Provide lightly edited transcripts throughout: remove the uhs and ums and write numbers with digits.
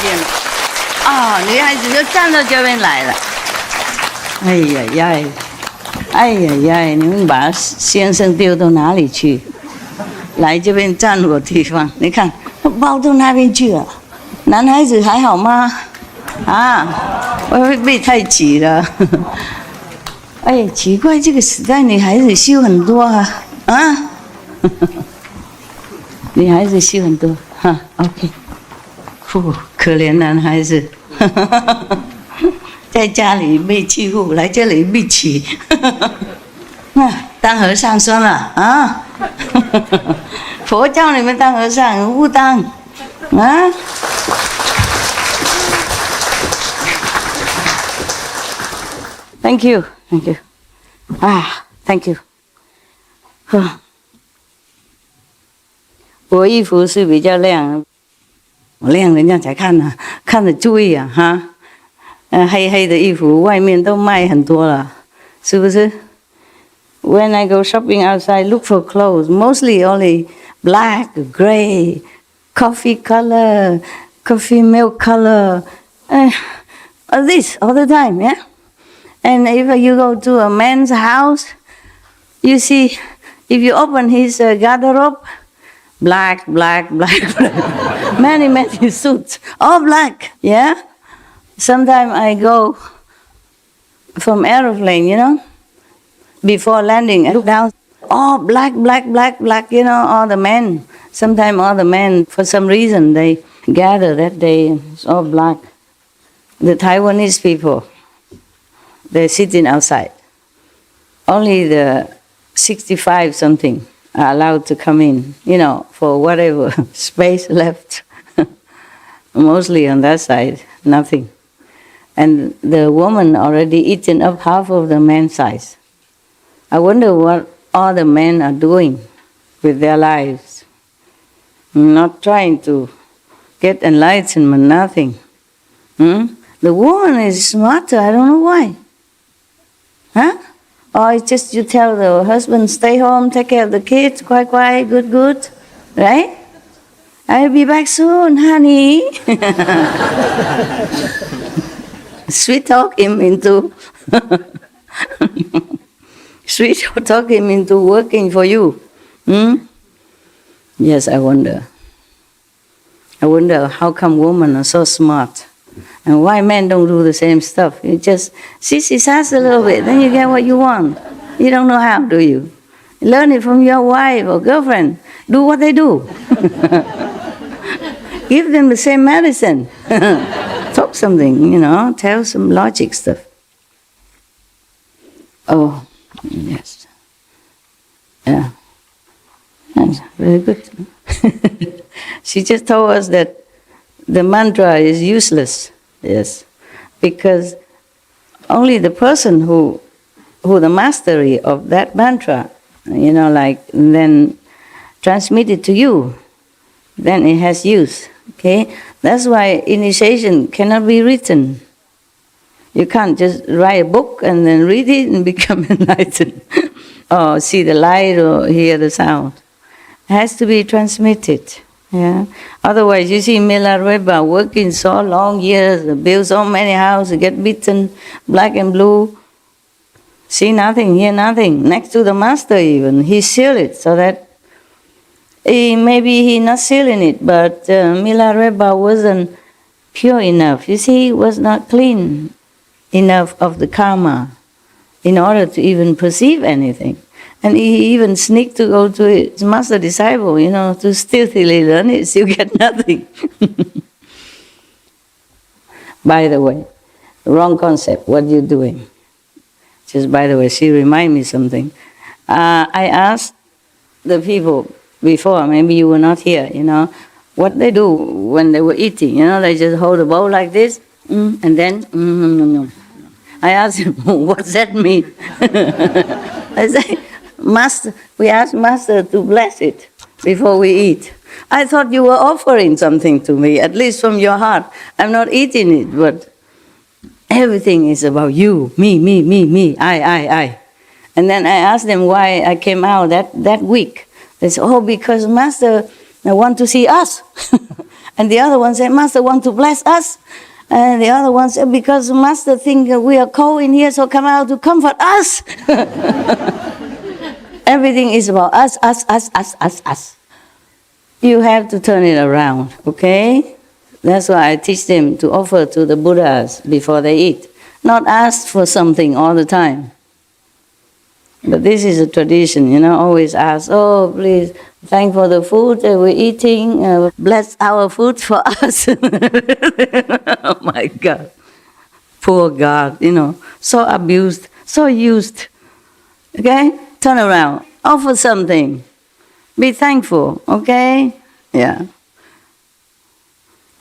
见了。啊，女孩子就站到这边来了。哎呀呀，哎呀呀，你们把先生丢到哪里去？来这边站我地方，你看抱到那边去了。男孩子还好吗？啊，会不会被太挤了？哎，奇怪，这个时代女孩子修很多啊，啊，女孩子修很多哈。OK， 可怜男孩子，在家里被欺负，来这里被欺。当和尚算了啊！佛教你们当和尚，不当啊！Thank you, thank you. 啊 ，Thank you. 我衣服是比较亮，我亮人家才看呢，看着注意啊哈。黑黑的衣服外面都卖很多了，是不是 ？When I go shopping outside, look for clothes. Mostly only black, gray, coffee color, coffee milk color. This all the time, yeah. And if you go to a man's house, you see, if you open his garderobe, black, black, black, black. many suits, all black, yeah. Sometimes I go from aeroplane, you know, before landing, I look down, all black, black, black, black, you know, all the men. Sometimes all the men, for some reason, they gather that day, it's all black. The Taiwanese people, they're sitting outside. Only the 65 something are allowed to come in, you know, for whatever space left. Mostly on that side, nothing. And the woman already eaten up half of the man's size. I wonder what all the men are doing with their lives. Not trying to get enlightenment, nothing. The woman is smarter, I don't know why. Huh? Or it's just you tell the husband, stay home, take care of the kids, quiet, good, right? I'll be back soon, honey. Sweet talk him into working for you. Yes, I wonder. I wonder how come women are so smart. And why men don't do the same stuff? You just sissy sass a little bit, then you get what you want. You don't know how, do you? Learn it from your wife or girlfriend. Do what they do. Give them the same medicine. Talk something, you know, tell some logic stuff. Oh, yes. Yeah. That's very good. She just told us that the mantra is useless, yes, because only the person who the mastery of that mantra, you know, like then transmit it to you, then it has use, okay? That's why initiation cannot be written. You can't just write a book and then read it and become enlightened, or see the light or hear the sound. It has to be transmitted. Yeah. Otherwise, you see Milarepa working so long years, build so many houses, get beaten, black and blue, see nothing, hear nothing. Next to the master even, he sealed it so that maybe he not sealing it, but Milarepa wasn't pure enough. You see, he was not clean enough of the karma in order to even perceive anything. And he even sneaked to go to his master disciple, you know, to stealthily learn it, still get nothing. By the way, wrong concept, what are you doing? Just by the way, she reminded me something. I asked the people before, maybe you were not here, you know, what they do when they were eating. You know, they just hold a bowl like this, and then, I asked him, what's that mean? I say, Master, we asked Master to bless it before we eat. I thought you were offering something to me, at least from your heart. I'm not eating it, but everything is about you, me, I. And then I asked them why I came out that week. They said, oh, because Master want to see us. And the other one said, Master want to bless us. And the other one said, because Master think we are cold in here, so come out to comfort us. Everything is about us. You have to turn it around, okay? That's why I teach them to offer to the Buddhas before they eat. Not ask for something all the time. But this is a tradition, always ask, oh, please, thank for the food that we're eating, bless our food for us. Oh my God. Poor God, so abused, so used. Okay? Turn around, offer something. Be thankful, okay? Yeah.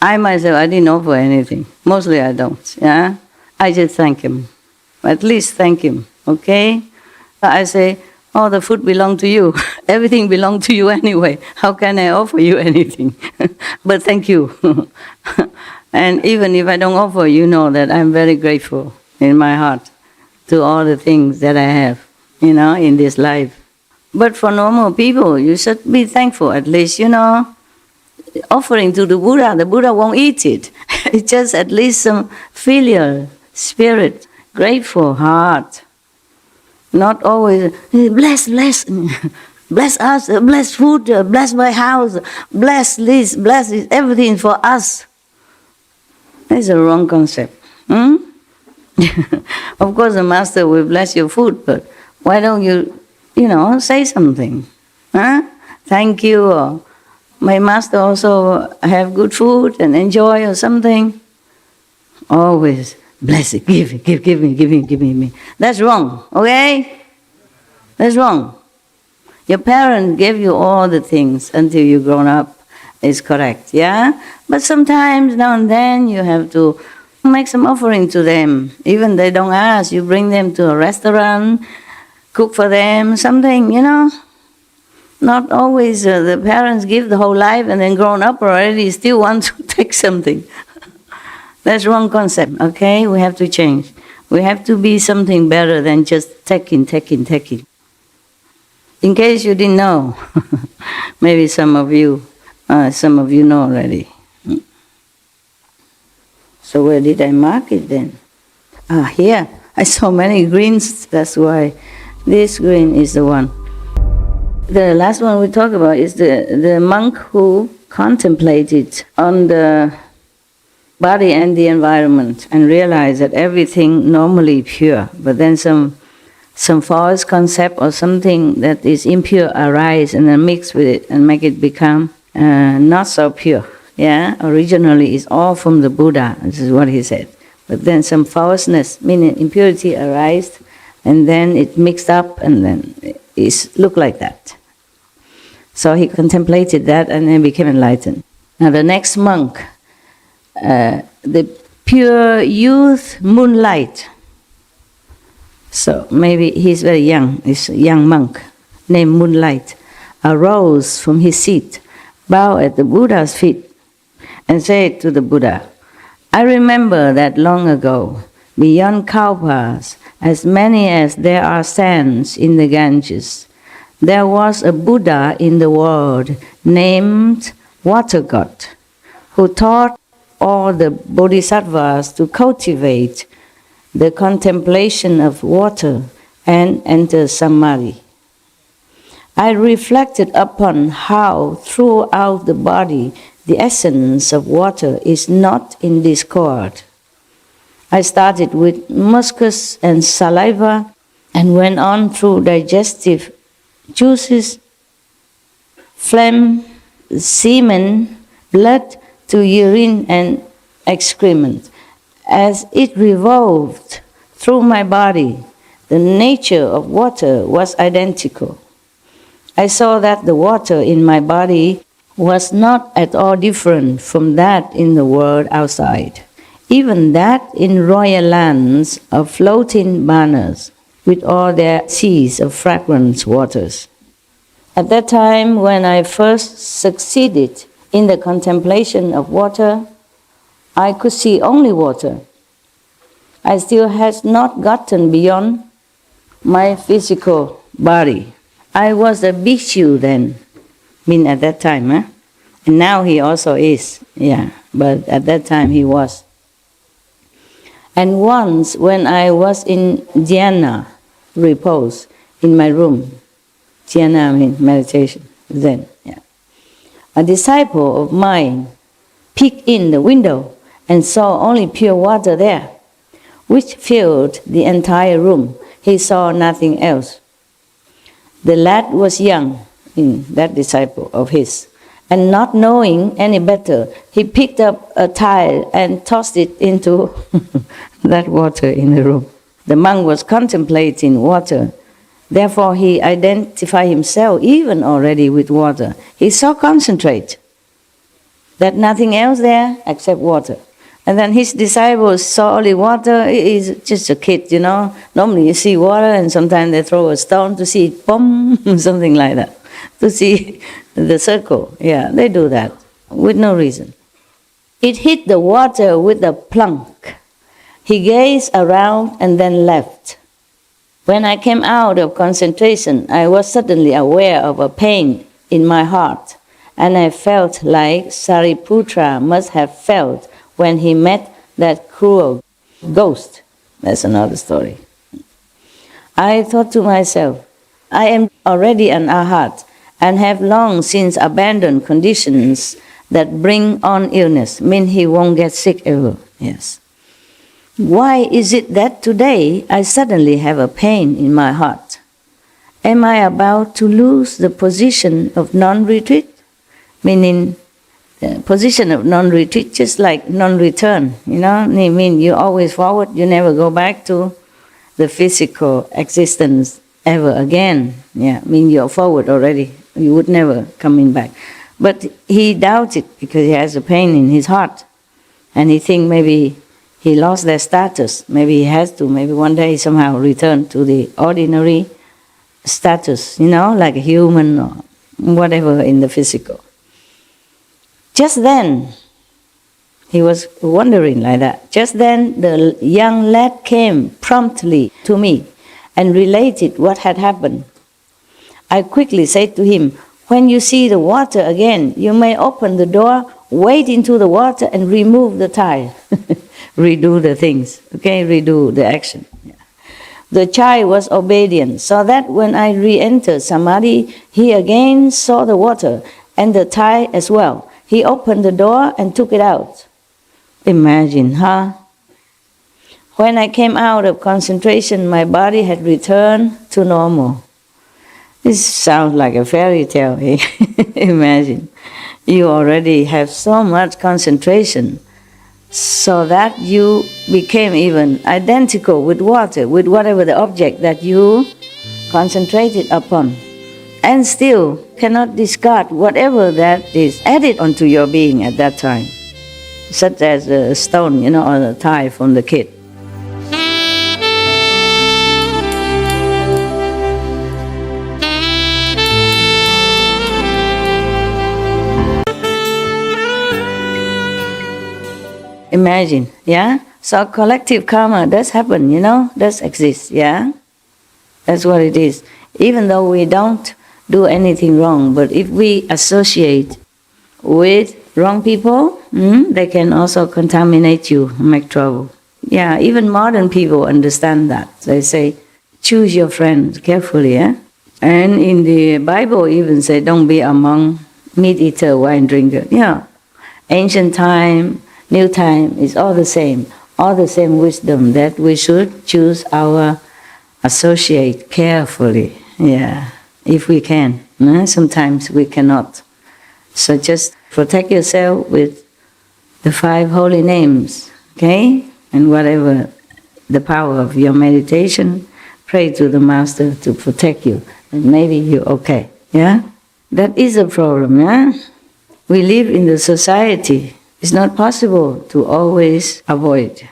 I myself, I didn't offer anything. Mostly I don't, yeah? I just thank him. At least thank him, okay? I say, oh, the food belongs to you. Everything belongs to you anyway. How can I offer you anything? But thank you. And even if I don't offer, you know that I'm very grateful in my heart to all the things that I have, in this life. But for normal people, you should be thankful at least, offering to the Buddha won't eat it. It's just at least some filial spirit, grateful heart. Not always, bless, bless us, bless food, bless my house, bless this, everything for us. That's a wrong concept. Of course, the Master will bless your food, but why don't you, say something? Huh? Thank you, or my Master also have good food and enjoy or something. Always. Bless it, give me. That's wrong, okay? That's wrong. Your parents gave you all the things until you grown up. Is correct, yeah? But sometimes, now and then, you have to make some offering to them. Even they don't ask, you bring them to a restaurant, cook for them, something, Not always the parents give the whole life and then grown up already still want to take something. That's wrong concept, okay? We have to change. We have to be something better than just taking. In case you didn't know, maybe some of you know already. So where did I mark it then? Here. I saw many greens, that's why this green is the one. The last one we talk about is the monk who contemplated on the body and the environment and realize that everything normally pure, but then some false concept or something that is impure arise and then mix with it and make it become not so pure. Yeah, originally it's all from the Buddha. This is what he said. But then some falseness, meaning impurity, arise, and then it mixed up, and then it looked like that. So he contemplated that and then became enlightened. Now the next monk. The pure youth moonlight. So maybe he's very young, he's a young monk named Moonlight, arose from his seat, bowed at the Buddha's feet, and said to the Buddha, I remember that long ago, beyond Kalpas, as many as there are sands in the Ganges, there was a Buddha in the world named Water God, who taught all the bodhisattvas to cultivate the contemplation of water and enter samadhi. I reflected upon how throughout the body the essence of water is not in discord. I started with mucus and saliva and went on through digestive juices, phlegm, semen, blood, to urine and excrement. As it revolved through my body, the nature of water was identical. I saw that the water in my body was not at all different from that in the world outside, even that in royal lands of floating banners with all their seas of fragrant waters. At that time, when I first succeeded in the contemplation of water, I could see only water. I still had not gotten beyond my physical body. I was a bhikshu then, at that time, And now he also is, yeah, but at that time he was. And once when I was in dhyana, repose, in my room, dhyana means meditation, Zen, yeah. A disciple of mine peeked in the window and saw only pure water there, which filled the entire room. He saw nothing else. The lad was young, that disciple of his, and not knowing any better, he picked up a tile and tossed it into that water in the room. The monk was contemplating water. Therefore, he identified himself even already with water. He so concentrated that nothing else there except water. And then his disciples saw only water. He's just a kid, you know. Normally you see water and sometimes they throw a stone to see it, boom, something like that. To see the circle. Yeah, they do that with no reason. It hit the water with a plunk. He gazed around and then left. When I came out of concentration, I was suddenly aware of a pain in my heart, and I felt like Sariputra must have felt when he met that cruel ghost. That's another story. I thought to myself, I am already an arhat and have long since abandoned conditions that bring on illness. Mean he won't get sick ever. Yes. Why is it that today I suddenly have a pain in my heart? Am I about to lose the position of non-retreat? Meaning, the position of non-retreat, just like non-return, you know? I mean, you're always forward, you never go back to the physical existence ever again. Yeah, I mean, you're forward already. You would never coming back. But he doubts it because he has a pain in his heart. And he thinks maybe he lost their status. Maybe he has to. Maybe one day somehow return to the ordinary status, you know, like a human or whatever in the physical. Just then, he was wondering like that. Just then, the young lad came promptly to me and related what had happened. I quickly said to him, when you see the water again, you may open the door, wade into the water and remove the tile. Redo the things, okay, redo the action. Yeah. The child was obedient, so that when I re-entered Samadhi, he again saw the water and the tile as well. He opened the door and took it out. Imagine, huh? When I came out of concentration, my body had returned to normal. This sounds like a fairy tale. Imagine, you already have so much concentration so that you became even identical with water, with whatever the object that you concentrated upon, and still cannot discard whatever that is added onto your being at that time, such as a stone, you know, or a tile from the kid. Imagine, yeah? So collective karma does happen, you know, does exist, yeah? That's what it is. Even though we don't do anything wrong, but if we associate with wrong people, they can also contaminate you, make trouble. Yeah, even modern people understand that. They say, choose your friends carefully, yeah? And in the Bible even say, don't be among meat eater, wine drinker. Yeah, ancient time, new time is all the same wisdom that we should choose our associate carefully, yeah, if we can. Sometimes we cannot. So just protect yourself with the 5 holy names, okay? And whatever the power of your meditation, pray to the Master to protect you, and maybe you're okay, yeah? That is a problem, yeah? We live in the society. It's not possible to always avoid.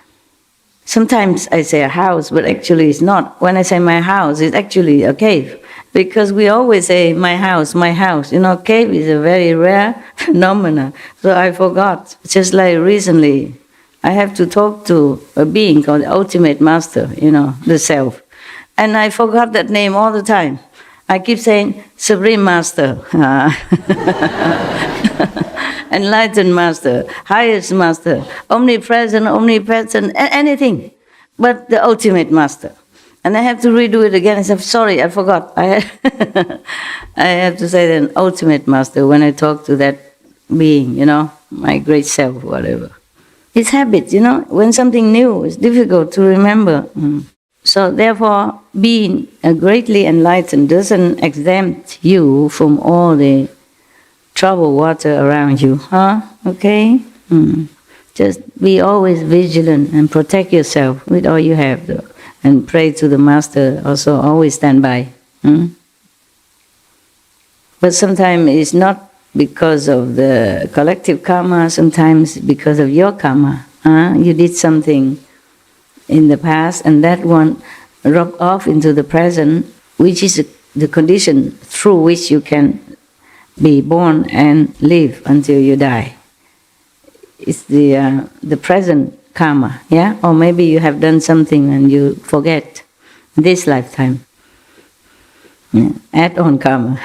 Sometimes I say a house, but actually it's not. When I say my house, it's actually a cave. Because we always say my house, my house. You know, cave is a very rare phenomenon. So I forgot. Just like recently, I have to talk to a being called the Ultimate Master, you know, the Self. And I forgot that name all the time. I keep saying, Supreme Master. enlightened master, highest master, omnipresent, anything, but the ultimate master. And I have to redo it again. I said, sorry, I forgot. I have to say the ultimate master when I talk to that being, my great self, whatever. It's habit, when something new is difficult to remember. So therefore, being greatly enlightened doesn't exempt you from all the troubled water around you. Okay? Just be always vigilant and protect yourself with all you have, though. And pray to the Master, also always stand by. But sometimes it's not because of the collective karma, sometimes because of your karma. You did something in the past, and that one rub off into the present, which is the condition through which you can be born and live until you die. It's the present karma, yeah? Or maybe you have done something and you forget this lifetime. Yeah. Add on karma.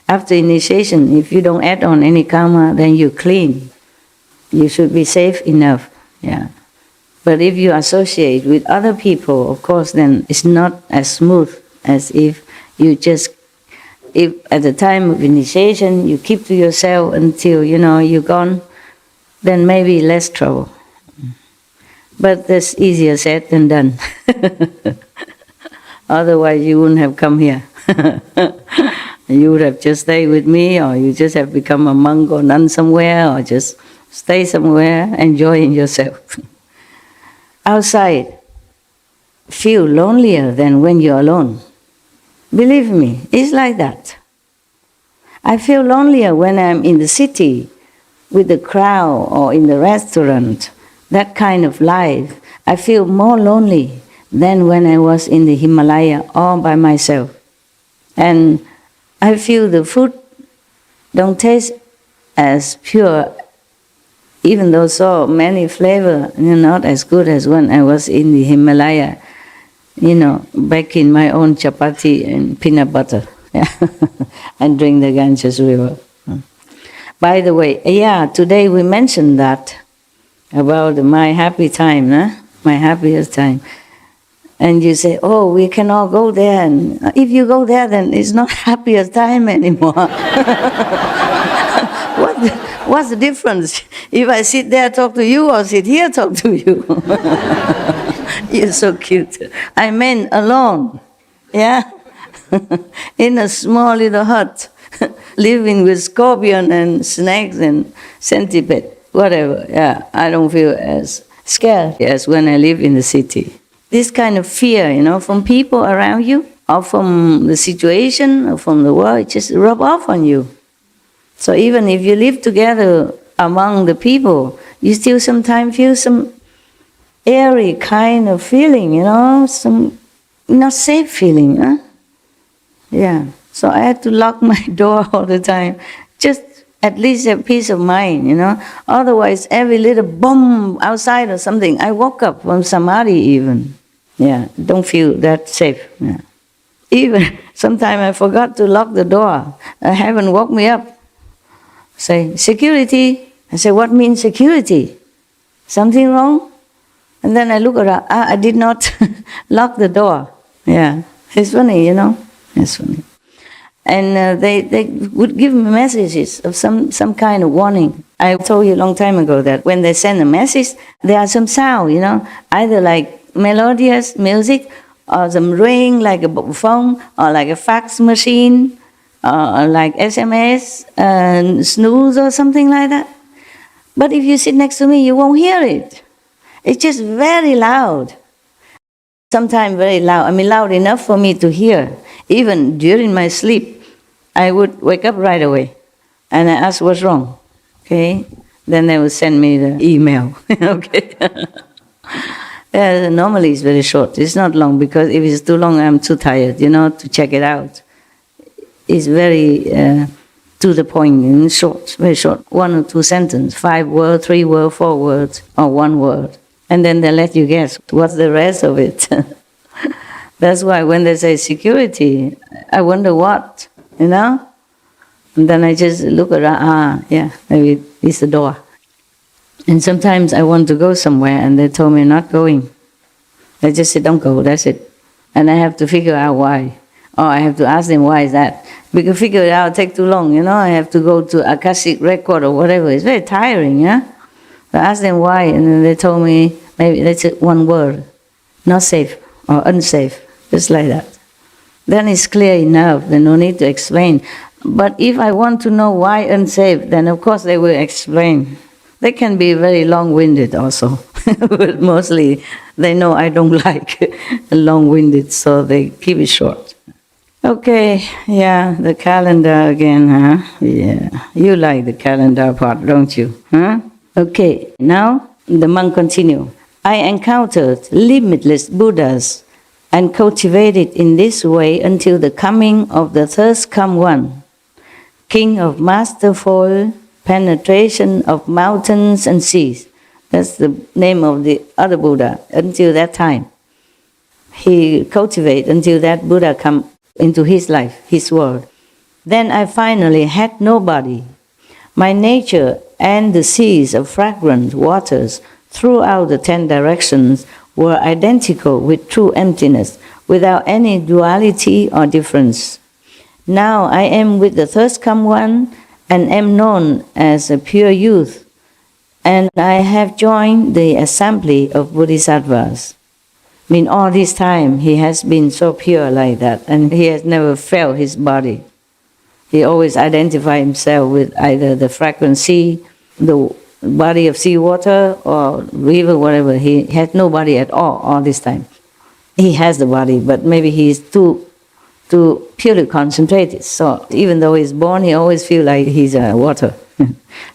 After initiation, if you don't add on any karma, then you're clean. You should be safe enough, yeah. But if you associate with other people, of course, then it's not as smooth as if you just, if at the time of initiation you keep to yourself until, you're gone, then maybe less trouble. But that's easier said than done. Otherwise you wouldn't have come here. You would have just stayed with me, or you just have become a monk or nun somewhere, or just stay somewhere enjoying yourself. Outside, feel lonelier than when you're alone. Believe me, it's like that. I feel lonelier when I'm in the city with the crowd or in the restaurant, that kind of life. I feel more lonely than when I was in the Himalaya all by myself. And I feel the food don't taste as pure, even though so many flavor, not as good as when I was in the Himalaya, back in my own chapati and peanut butter, and drink the Ganges River. By the way, today we mentioned that about my happy time, my happiest time. And you say, oh, we cannot go there. And if you go there, then it's not happiest time anymore. What's the difference? If I sit there, talk to you, or sit here, talk to you? You're so cute. I meant alone, yeah? In a small little hut, living with scorpion and snakes and centipede, whatever. Yeah, I don't feel as scared as when I live in the city. This kind of fear, from people around you, or from the situation, or from the world, it just rub off on you. So even if you live together among the people, you still sometimes feel some airy kind of feeling, some not safe feeling. Yeah. So I had to lock my door all the time, just at least a peace of mind, Otherwise, every little bomb outside or something, I woke up from samadhi even. Yeah, don't feel that safe. Yeah. Even sometimes I forgot to lock the door. Heaven woke me up. Say, security. I say, what means security? Something wrong? And then I look around. I did not lock the door. Yeah, it's funny, It's funny. And they would give me messages of some kind of warning. I told you a long time ago that when they send a message, there are some sound, either like melodious music, or some ring like a phone, or like a fax machine, or like SMS, snooze or something like that. But if you sit next to me, you won't hear it. It's just very loud. Sometimes very loud. Loud enough for me to hear. Even during my sleep, I would wake up right away, and I ask what's wrong. Okay, then they would send me the email. Okay. Normally it's very short. It's not long, because if it's too long, I'm too tired, to check it out. It's very to the point, and short, very short. 1 or 2 sentences, 5 words, 3 words, 4 words, or 1 word. And then they let you guess what's the rest of it. That's why when they say security, I wonder what, And then I just look around, yeah, maybe it's the door. And sometimes I want to go somewhere and they told me not going. They just say, don't go, that's it. And I have to figure out why. Or I have to ask them, why is that? Because figure it out take too long, I have to go to Akashic record or whatever. It's very tiring, yeah? I asked them why, and then they told me, maybe that's one word, not safe or unsafe, just like that. Then it's clear enough, there's no need to explain. But if I want to know why unsafe, then of course they will explain. They can be very long-winded also, but mostly they know I don't like long-winded, so they keep it short. Okay, yeah, the calendar again, huh? Yeah, you like the calendar part, don't you? Huh? Okay, now the monk continue. I encountered limitless Buddhas and cultivated in this way until the coming of the thirst come one, king of masterful penetration of mountains and seas. That's the name of the other Buddha. Until that time, he cultivated until that Buddha come into his life, his world. Then I finally had nobody. My nature and the seas of fragrant waters throughout the 10 directions were identical with true emptiness, without any duality or difference. Now I am with the thirst come one and am known as a pure youth, and I have joined the assembly of bodhisattvas. I mean, all this time he has been so pure like that, and he has never felt his body. He always identified himself with either the fragrant sea, the body of seawater, or river, whatever. He had no body at all this time. He has the body, but maybe he's too purely concentrated. So even though he's born, he always feels like he's water.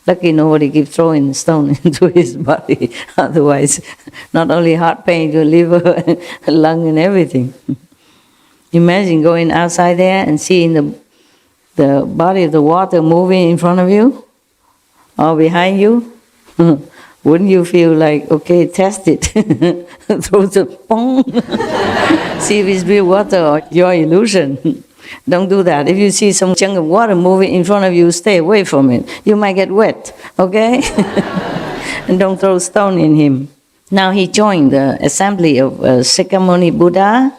Lucky nobody keeps throwing stone into his body. Otherwise, not only heart pain, your liver, lung, and everything. Imagine going outside there and seeing the body of the water moving in front of you or behind you. Wouldn't you feel like, okay, test it? Throw the pong. See if it's real water or your illusion. Don't do that. If you see some chunk of water moving in front of you, stay away from it. You might get wet, okay? And don't throw stone in him. Now he joined the assembly of Sakyamuni Buddha,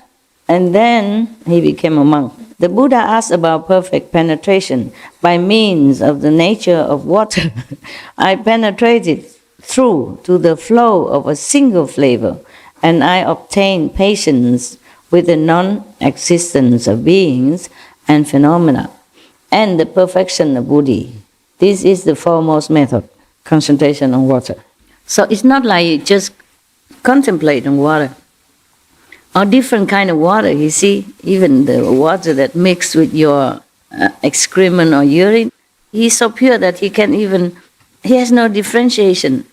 and then he became a monk. The Buddha asked about perfect penetration by means of the nature of water. I penetrated through to the flow of a single flavor, and I obtained patience with the non-existence of beings and phenomena, and the perfection of Buddhi. This is the foremost method, concentration on water. So it's not like you just contemplate on water. Or different kind of water, you see, even the water that mixed with your excrement or urine, he's so pure that he has no differentiation.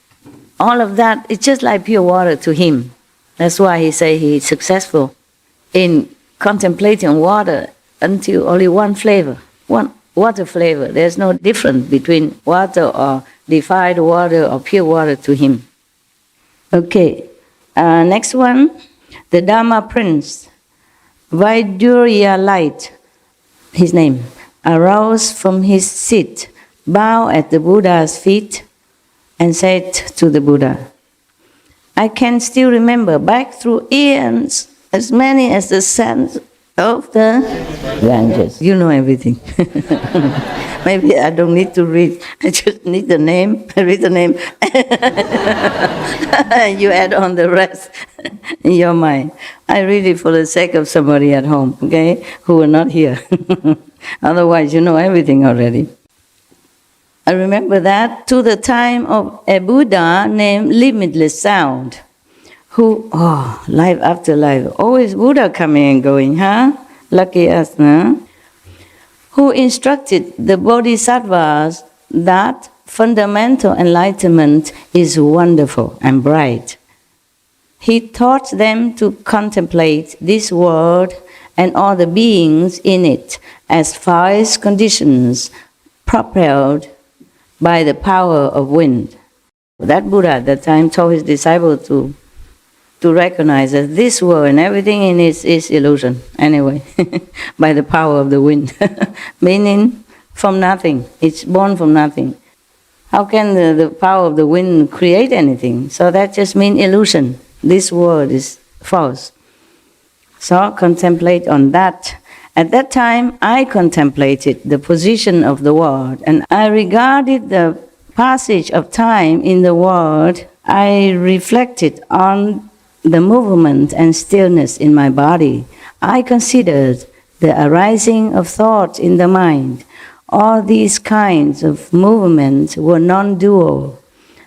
All of that, it's just like pure water to him. That's why he say he's successful in contemplating water until only one flavor, one water flavor. There's no difference between water or defiled water or pure water to him. Okay, next one. The Dharma Prince, Vaidurya Light, his name, arose from his seat, bowed at the Buddha's feet, and said to the Buddha, I can still remember back through eons, as many as the sands of the Ganges. You know everything. Maybe I don't need to read. I just need the name. I read the name. You add on the rest in your mind. I read it for the sake of somebody at home, okay, who are not here. Otherwise, you know everything already. I remember that to the time of a Buddha named Limitless Sound, who, life after life, always Buddha coming and going, huh? Lucky us, huh? Who instructed the bodhisattvas that fundamental enlightenment is wonderful and bright. He taught them to contemplate this world and all the beings in it as forest conditions propelled by the power of wind. That Buddha at that time told his disciples to recognize that this world and everything in it is illusion, anyway, by the power of the wind. Meaning, from nothing. It's born from nothing. How can the power of the wind create anything? So that just means illusion. This world is false. So contemplate on that. At that time, I contemplated the position of the world, and I regarded the passage of time in the world. I reflected on the movement and stillness in my body. I considered the arising of thoughts in the mind. All these kinds of movements were non-dual.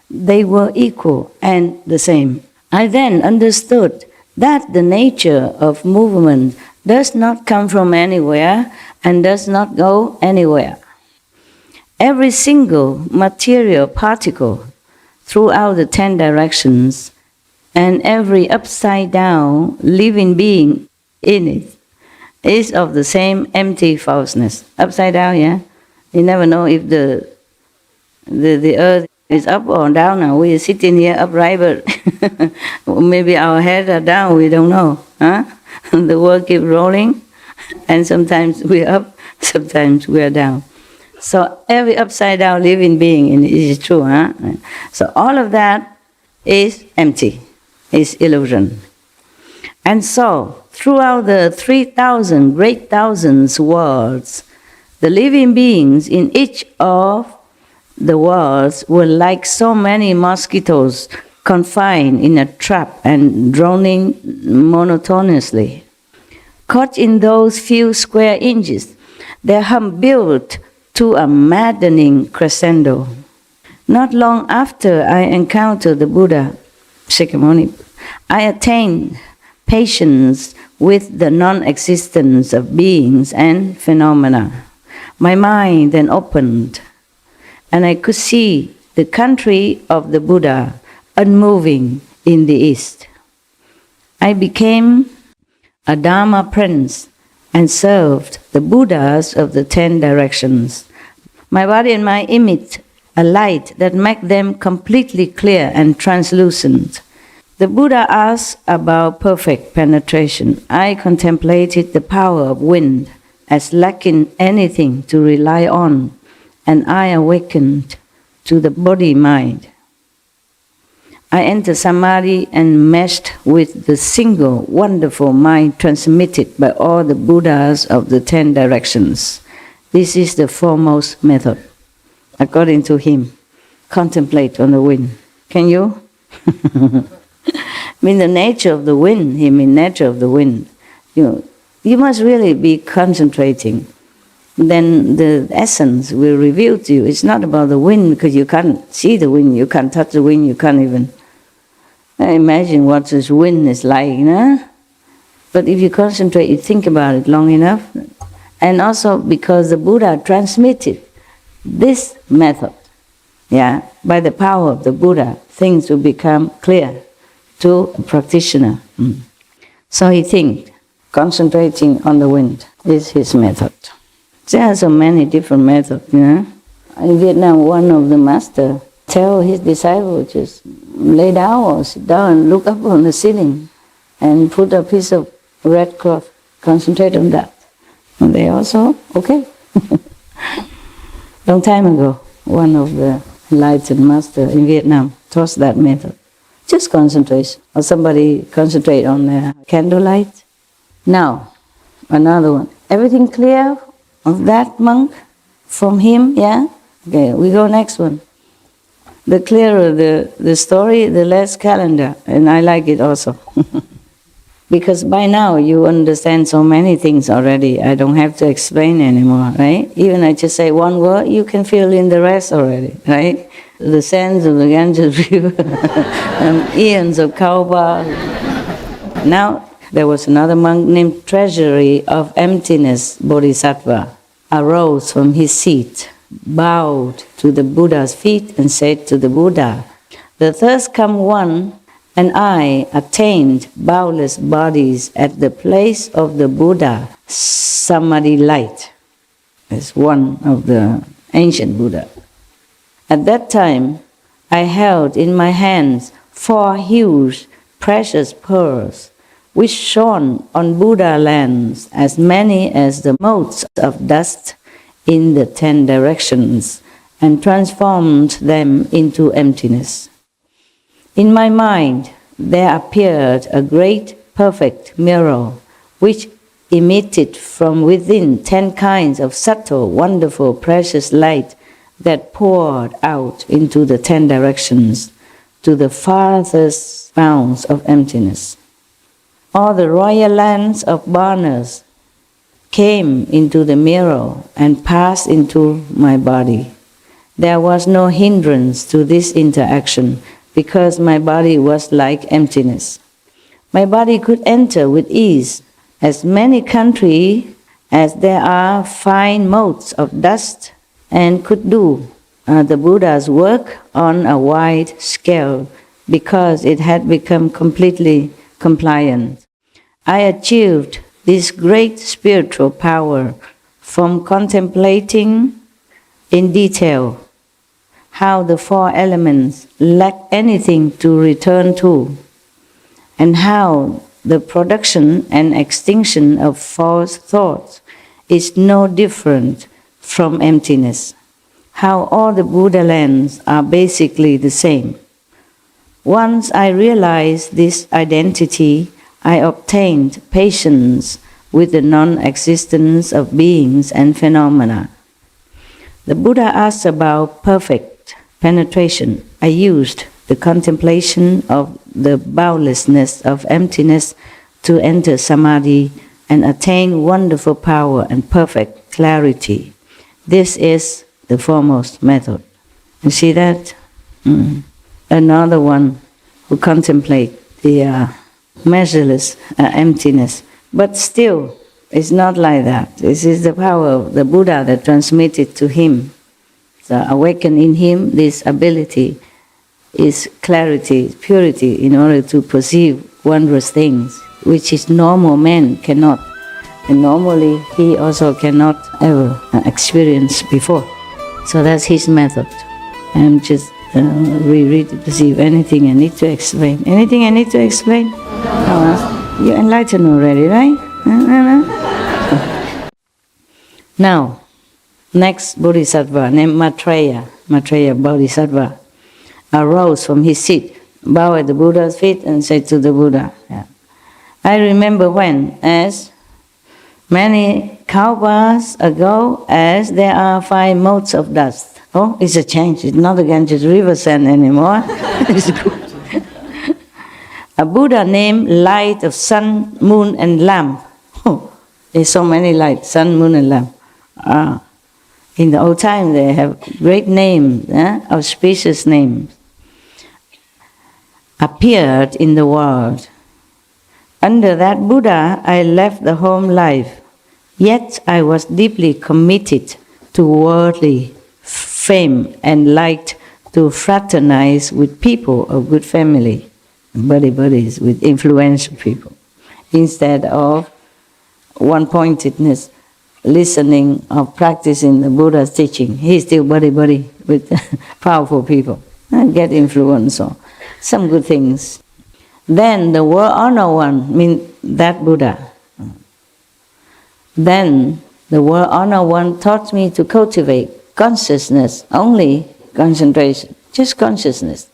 They were equal and the same. I then understood that the nature of movement does not come from anywhere and does not go anywhere. Every single material particle throughout the 10 directions and every upside-down living being in it is of the same empty falseness. Upside down, yeah? You never know if the earth is up or down now. We are sitting here upright, but maybe our heads are down, we don't know. Huh? The world keeps rolling, and sometimes we're up, sometimes we're down. So every upside-down living being in it is true. Huh? So all of that is empty, is illusion. And so, throughout the 3,000 great thousands worlds, the living beings in each of the worlds were like so many mosquitoes confined in a trap and droning monotonously. Caught in those few square inches, their hum built to a maddening crescendo. Not long after I encountered the Buddha, Shakyamuni, I attained patience with the non-existence of beings and phenomena. My mind then opened, and I could see the country of the Buddha unmoving in the east. I became a Dharma prince and served the Buddhas of the 10 directions. My body and mind emit a light that makes them completely clear and translucent. The Buddha asked about perfect penetration. I contemplated the power of wind as lacking anything to rely on, and I awakened to the body-mind. I entered Samadhi and meshed with the single wonderful mind transmitted by all the Buddhas of the 10 directions. This is the foremost method, according to him. Contemplate on the wind. Can you? Mean the nature of the wind. He mean nature of the wind. You must really be concentrating. Then the essence will reveal to you. It's not about the wind, because you can't see the wind, you can't touch the wind, you can't even imagine what this wind is like. But if you concentrate, you think about it long enough, and also because the Buddha transmitted this method, by the power of the Buddha, things will become clear to a practitioner. So he thinks, concentrating on the wind is his method. There are so many different methods, In Vietnam, one of the masters tell his disciples just lay down or sit down and look up on the ceiling and put a piece of red cloth, concentrate on that. And they also, okay. Long time ago, one of the enlightened masters in Vietnam taught that method. Just concentration. Or somebody concentrate on the candlelight. Now, another one. Everything clear of that monk from him, yeah? Okay, we go next one. The clearer the story, the less calendar. And I like it also. Because by now you understand so many things already. I don't have to explain anymore, right? Even I just say one word, you can fill in the rest already, right? The sands of the Ganges River, eons of Kauba. Now, there was another monk named Treasury of Emptiness Bodhisattva, arose from his seat, bowed to the Buddha's feet and said to the Buddha, "The thirst come one, and I attained boundless bodies at the place of the Buddha, Samadhi light." That's one of the ancient Buddha. At that time, I held in my hands 4 huge precious pearls, which shone on Buddha lands as many as the motes of dust in the 10 directions and transformed them into emptiness. In my mind, there appeared a great, perfect mirror, which emitted from within 10 kinds of subtle, wonderful, precious light that poured out into the 10 directions to the farthest bounds of emptiness. All the royal lands of Varnas came into the mirror and passed into my body. There was no hindrance to this interaction because my body was like emptiness. My body could enter with ease as many countries as there are fine motes of dust and could do the Buddha's work on a wide scale because it had become completely compliant. I achieved this great spiritual power from contemplating in detail how the 4 elements lack anything to return to, and how the production and extinction of false thoughts is no different from emptiness, how all the Buddha lands are basically the same. Once I realized this identity, I obtained patience with the non-existence of beings and phenomena. The Buddha asked about perfect penetration. I used the contemplation of the boundlessness of emptiness to enter samadhi and attain wonderful power and perfect clarity. This is the foremost method. You see that? Another one who contemplate the measureless emptiness. But still, it's not like that. This is the power of the Buddha that transmitted to him. So awaken in him this ability, is clarity, purity, in order to perceive wondrous things, which is normal man cannot. And normally he also cannot ever experience before. So that's his method. I'm just reread to see if anything I need to explain. Anything I need to explain? You're enlightened already, right? Now, next Bodhisattva named Maitreya Bodhisattva, arose from his seat, bowed at the Buddha's feet and said to the Buddha, I remember when, as many kalpas ago, as there are 5 motes of dust. Oh, it's a change. It's not again just river sand anymore. It's good. A Buddha named Light of Sun, Moon and Lamp. Oh, there's so many lights, sun, moon and lamp. In the old time they have great names, auspicious names. Appeared in the world. Under that Buddha I left the home life, yet I was deeply committed to worldly fame and liked to fraternize with people of good family, buddies, with influential people, instead of one-pointedness, listening or practicing the Buddha's teaching. He's still buddy with powerful people, get influence or some good things. Then the world honor one, means that Buddha. Then the world honor one taught me to cultivate consciousness, only concentration, just consciousness.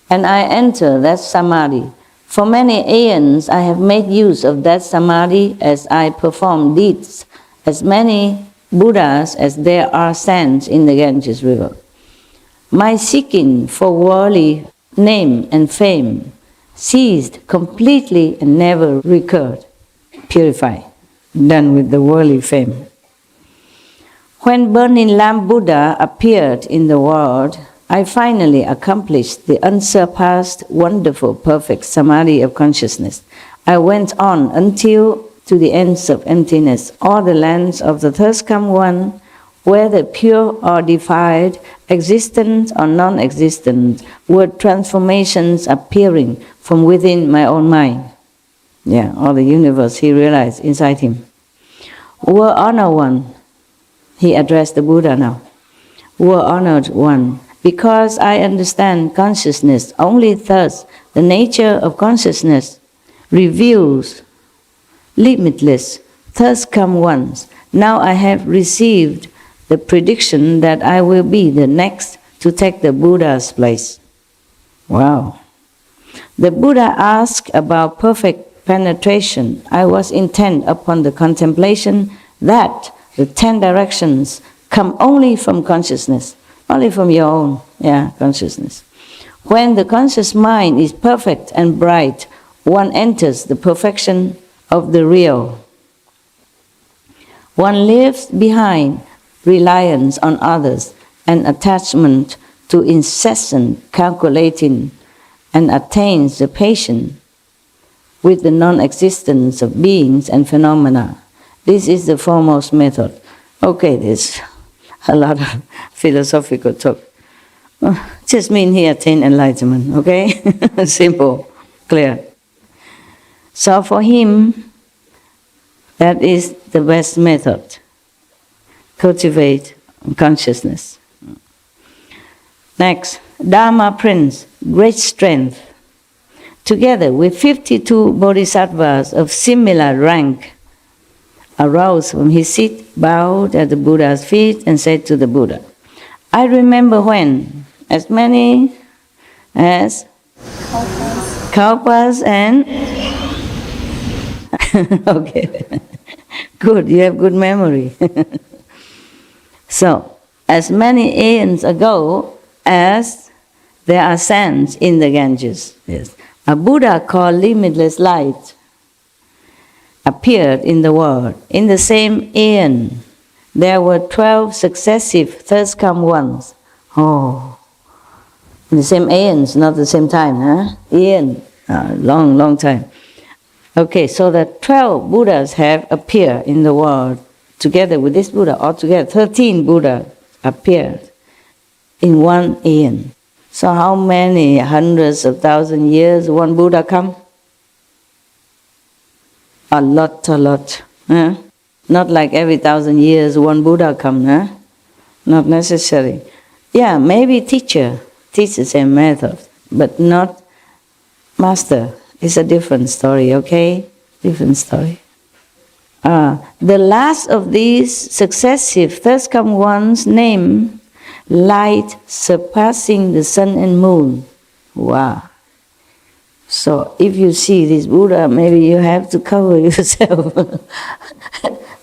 And I enter that samadhi. For many aeons I have made use of that samadhi as I perform deeds, as many Buddhas as there are sands in the Ganges river. My seeking for worldly name and fame ceased completely and never recurred. Purified, done with the worldly fame. When Burning Lamp Buddha appeared in the world, I finally accomplished the unsurpassed, wonderful, perfect samadhi of consciousness. I went on until to the ends of emptiness, all the lands of the thirst-come one, whether pure or defiled, existent or non-existent, were transformations appearing from within my own mind. All the universe he realized inside him. Were honored one, he addressed the Buddha now. Were honored one, because I understand consciousness, only thus the nature of consciousness reveals limitless, thus come ones. Now I have received the prediction that I will be the next to take the Buddha's place. Wow. The Buddha asked about perfect penetration. I was intent upon the contemplation that the 10 directions come only from consciousness, only from your own consciousness. When the conscious mind is perfect and bright, one enters the perfection of the real. One leaves behind reliance on others and attachment to incessant calculating, and attains the patience with the non-existence of beings and phenomena. This is the foremost method. Okay, there's a lot of philosophical talk. Just mean he attained enlightenment, okay? Simple, clear. So for him, that is the best method. Cultivate consciousness. Next, Dharma Prince, great strength. Together with 52 bodhisattvas of similar rank, arose from his seat, bowed at the Buddha's feet, and said to the Buddha, I remember when as many as kalpas and okay, good, you have good memory. So, as many aeons ago as there are sands in the Ganges. Yes. A Buddha called Limitless Light appeared in the world. In the same aeon, there were 12 successive thirst come ones. Oh, in the same aeons, not the same time, huh? Aeon, long time. Okay, so that 12 Buddhas have appeared in the world together with this Buddha. Altogether, 13 Buddhas appeared in one aeon. So how many hundreds of thousand years one Buddha come? A lot. Huh? Not like every 1,000 years one Buddha come, huh? Not necessary. Yeah, maybe teacher teach the same method, but not master. It's a different story, okay? Different story. The last of these successive thirst come ones named light surpassing the sun and moon. Wow. So if you see this Buddha, maybe you have to cover yourself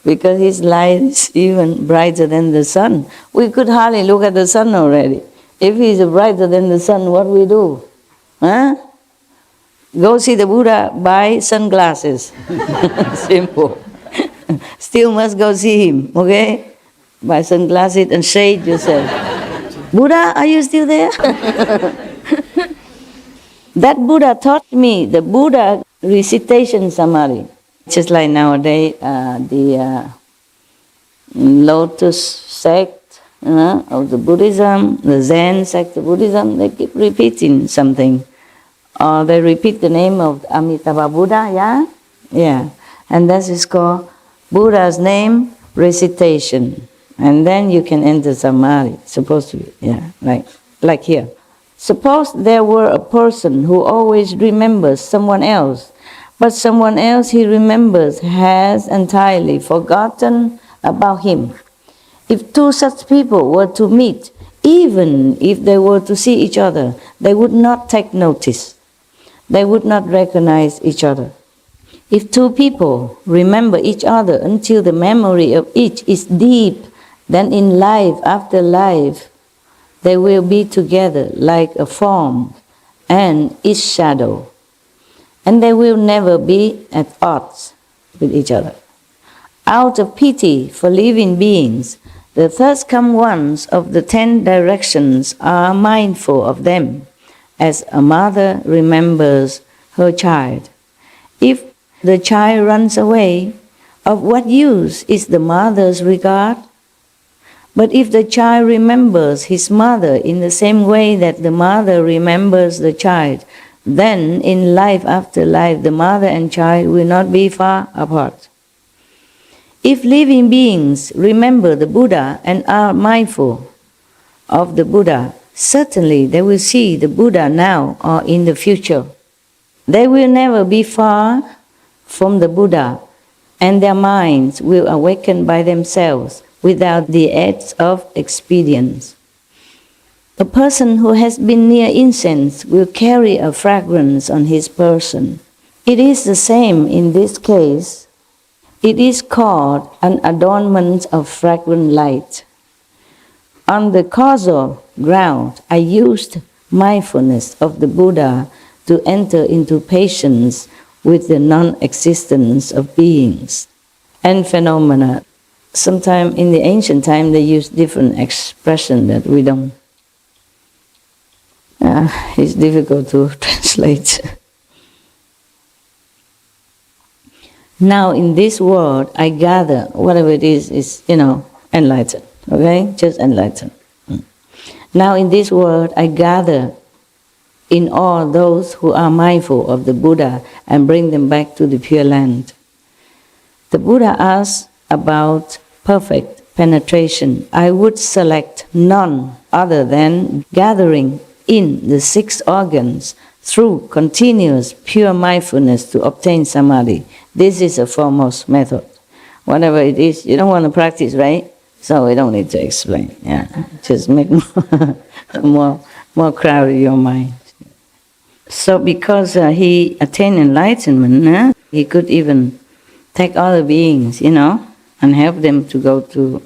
because his light is even brighter than the sun. We could hardly look at the sun already. If he's brighter than the sun, what we do? Huh? Go see the Buddha, buy sunglasses. Simple. Still must go see him, okay? Buy sunglasses and shade yourself. Buddha, are you still there? That Buddha taught me the Buddha recitation samadhi. Just like nowadays, the Lotus sect of the Buddhism, the Zen sect of Buddhism, they keep repeating something. Or they repeat the name of Amitabha Buddha, yeah? And that is called Buddha's name recitation. And then you can enter samadhi, supposed to be, like here. Suppose there were a person who always remembers someone else, but someone else he remembers has entirely forgotten about him. If two such people were to meet, even if they were to see each other, they would not take notice. They would not recognize each other. If two people remember each other until the memory of each is deep, then in life after life, they will be together like a form and its shadow. And they will never be at odds with each other. Out of pity for living beings, the thirst come ones of the 10 directions are mindful of them, as a mother remembers her child. If the child runs away, of what use is the mother's regard? But if the child remembers his mother in the same way that the mother remembers the child, then in life after life the mother and child will not be far apart. If living beings remember the Buddha and are mindful of the Buddha, certainly they will see the Buddha now or in the future. They will never be far from the Buddha, and their minds will awaken by themselves without the aids of expedience. A person who has been near incense will carry a fragrance on his person. It is the same in this case. It is called an adornment of fragrant light. On the causal ground, I used mindfulness of the Buddha to enter into patience with the non-existence of beings and phenomena. Sometimes in the ancient time they use different expression that we don't. It's difficult to translate. Now in this world, I gather whatever it is enlightened. Okay, just enlightened. Now in this world, I gather in all those who are mindful of the Buddha and bring them back to the Pure Land. The Buddha asks about perfect penetration. I would select none other than gathering in the 6 organs through continuous pure mindfulness to obtain samadhi. This is a foremost method. Whatever it is, you don't want to practice, right? So we don't need to explain. Yeah, just make more crowded your mind. So because he attained enlightenment, he could even take other beings, and help them to go to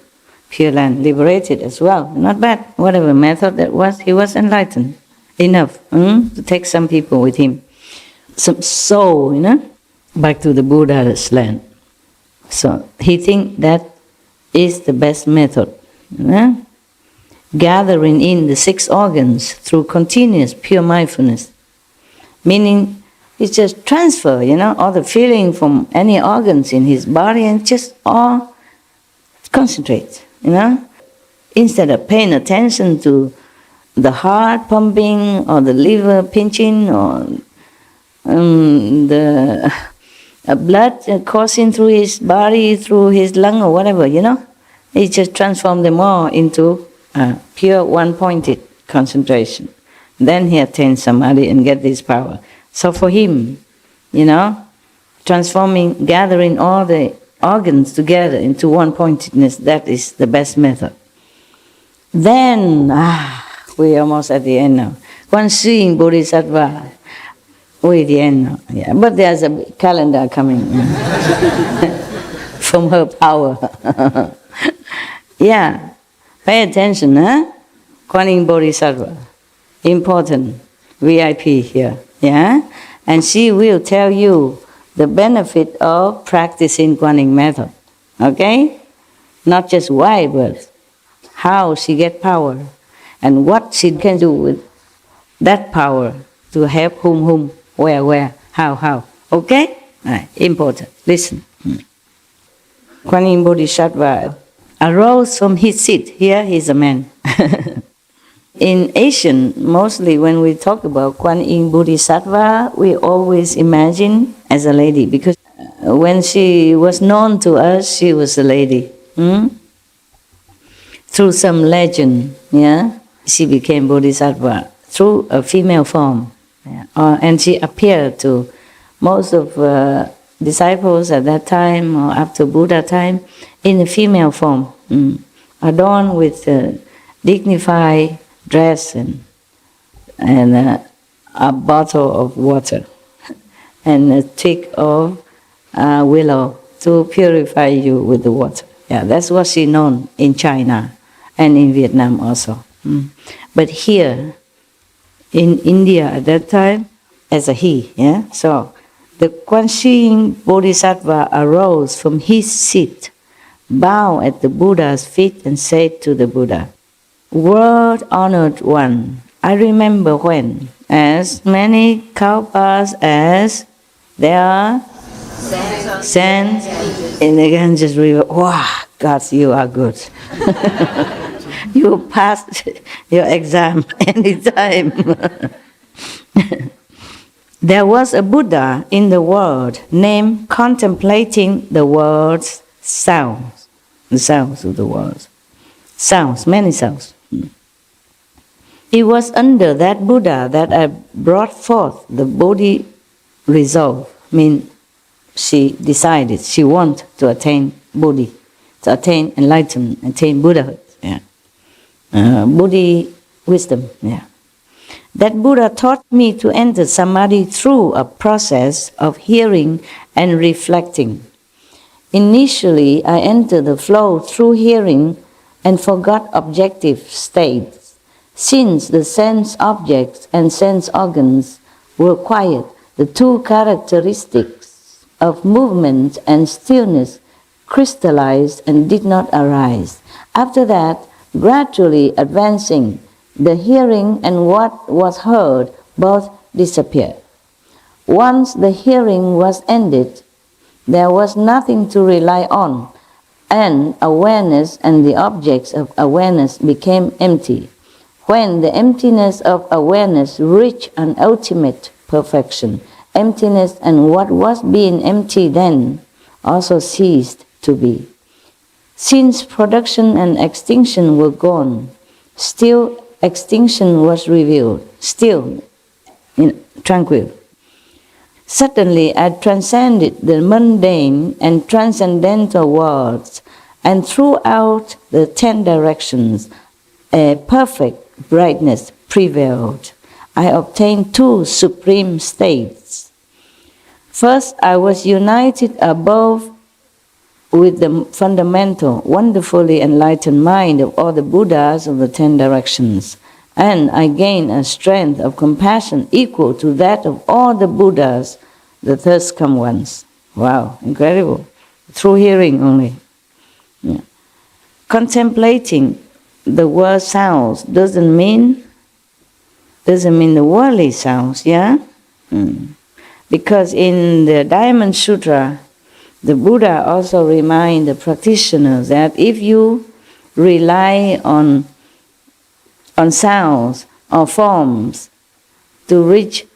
Pure Land, liberated as well. Not bad. Whatever method that was, he was enlightened enough to take some people with him, some soul, back to the Buddha's land. So he thinks that is the best method. Gathering in the 6 organs through continuous pure mindfulness. Meaning, it's just transfer, all the feeling from any organs in his body and just all concentrate, Instead of paying attention to the heart pumping or the liver pinching or the blood coursing through his body, through his lung or whatever, He just transformed them all into pure one-pointed concentration. Then he attains samadhi and get this power. So for him, gathering all the organs together into one-pointedness, that is the best method. Then, we're almost at the end now. One seeing Bodhisattva, we're at the end now. Yeah, but there's a calendar coming from her power. Yeah, pay attention, Kuan Yin Bodhisattva, important VIP here, yeah? And she will tell you the benefit of practicing Kuan Yin method, okay? Not just why, but how she get power and what she can do with that power to help whom, where, how, okay? Right, important, listen. Kuan Yin Bodhisattva arose from his seat. Here he's a man. In Asian, mostly when we talk about Kuan Yin Bodhisattva, we always imagine as a lady, because when she was known to us, she was a lady. Through some legend, she became Bodhisattva through a female form. And she appeared to most of disciples at that time or after Buddha time in a female form, adorned with dignified dress and a bottle of water and a stick of willow to purify you with the water. Yeah, that's what she known in China and in Vietnam also. But here in India at that time, as a he, so the Kuan Yin Bodhisattva arose from his seat, bowed at the Buddha's feet and said to the Buddha, "World-honored one, I remember when, as many kalpas as there are sands in the Ganges river." Wow, God, you are good. You passed your exam anytime. There was a Buddha in the world named contemplating the world's sounds, the sounds of the world. Sounds, many sounds. It was under that Buddha that I brought forth the Bodhi resolve. She decided she wanted to attain Bodhi. to attain enlightenment, attain Buddhahood. Yeah. Buddhi wisdom. Yeah. That Buddha taught me to enter samadhi through a process of hearing and reflecting. Initially, I entered the flow through hearing and forgot objective states. Since the sense objects and sense organs were quiet, the two characteristics of movement and stillness crystallized and did not arise. After that, gradually advancing, the hearing and what was heard both disappeared. Once the hearing was ended, there was nothing to rely on, and awareness and the objects of awareness became empty. When the emptiness of awareness reached an ultimate perfection, emptiness and what was being empty then also ceased to be. Since production and extinction were gone, still extinction was revealed, still tranquil. Suddenly I transcended the mundane and transcendental worlds, and throughout the 10 directions a perfect brightness prevailed. I obtained two supreme states. First, I was united above with the fundamental, wonderfully enlightened mind of all the Buddhas of the 10 directions, and I gained a strength of compassion equal to that of all the Buddhas, the first come ones. Wow, incredible. Through hearing only. Yeah. Contemplating the word sounds doesn't mean the worldly sounds, yeah? Because in the Diamond Sutra, the Buddha also reminds the practitioners that if you rely on sounds or forms to reach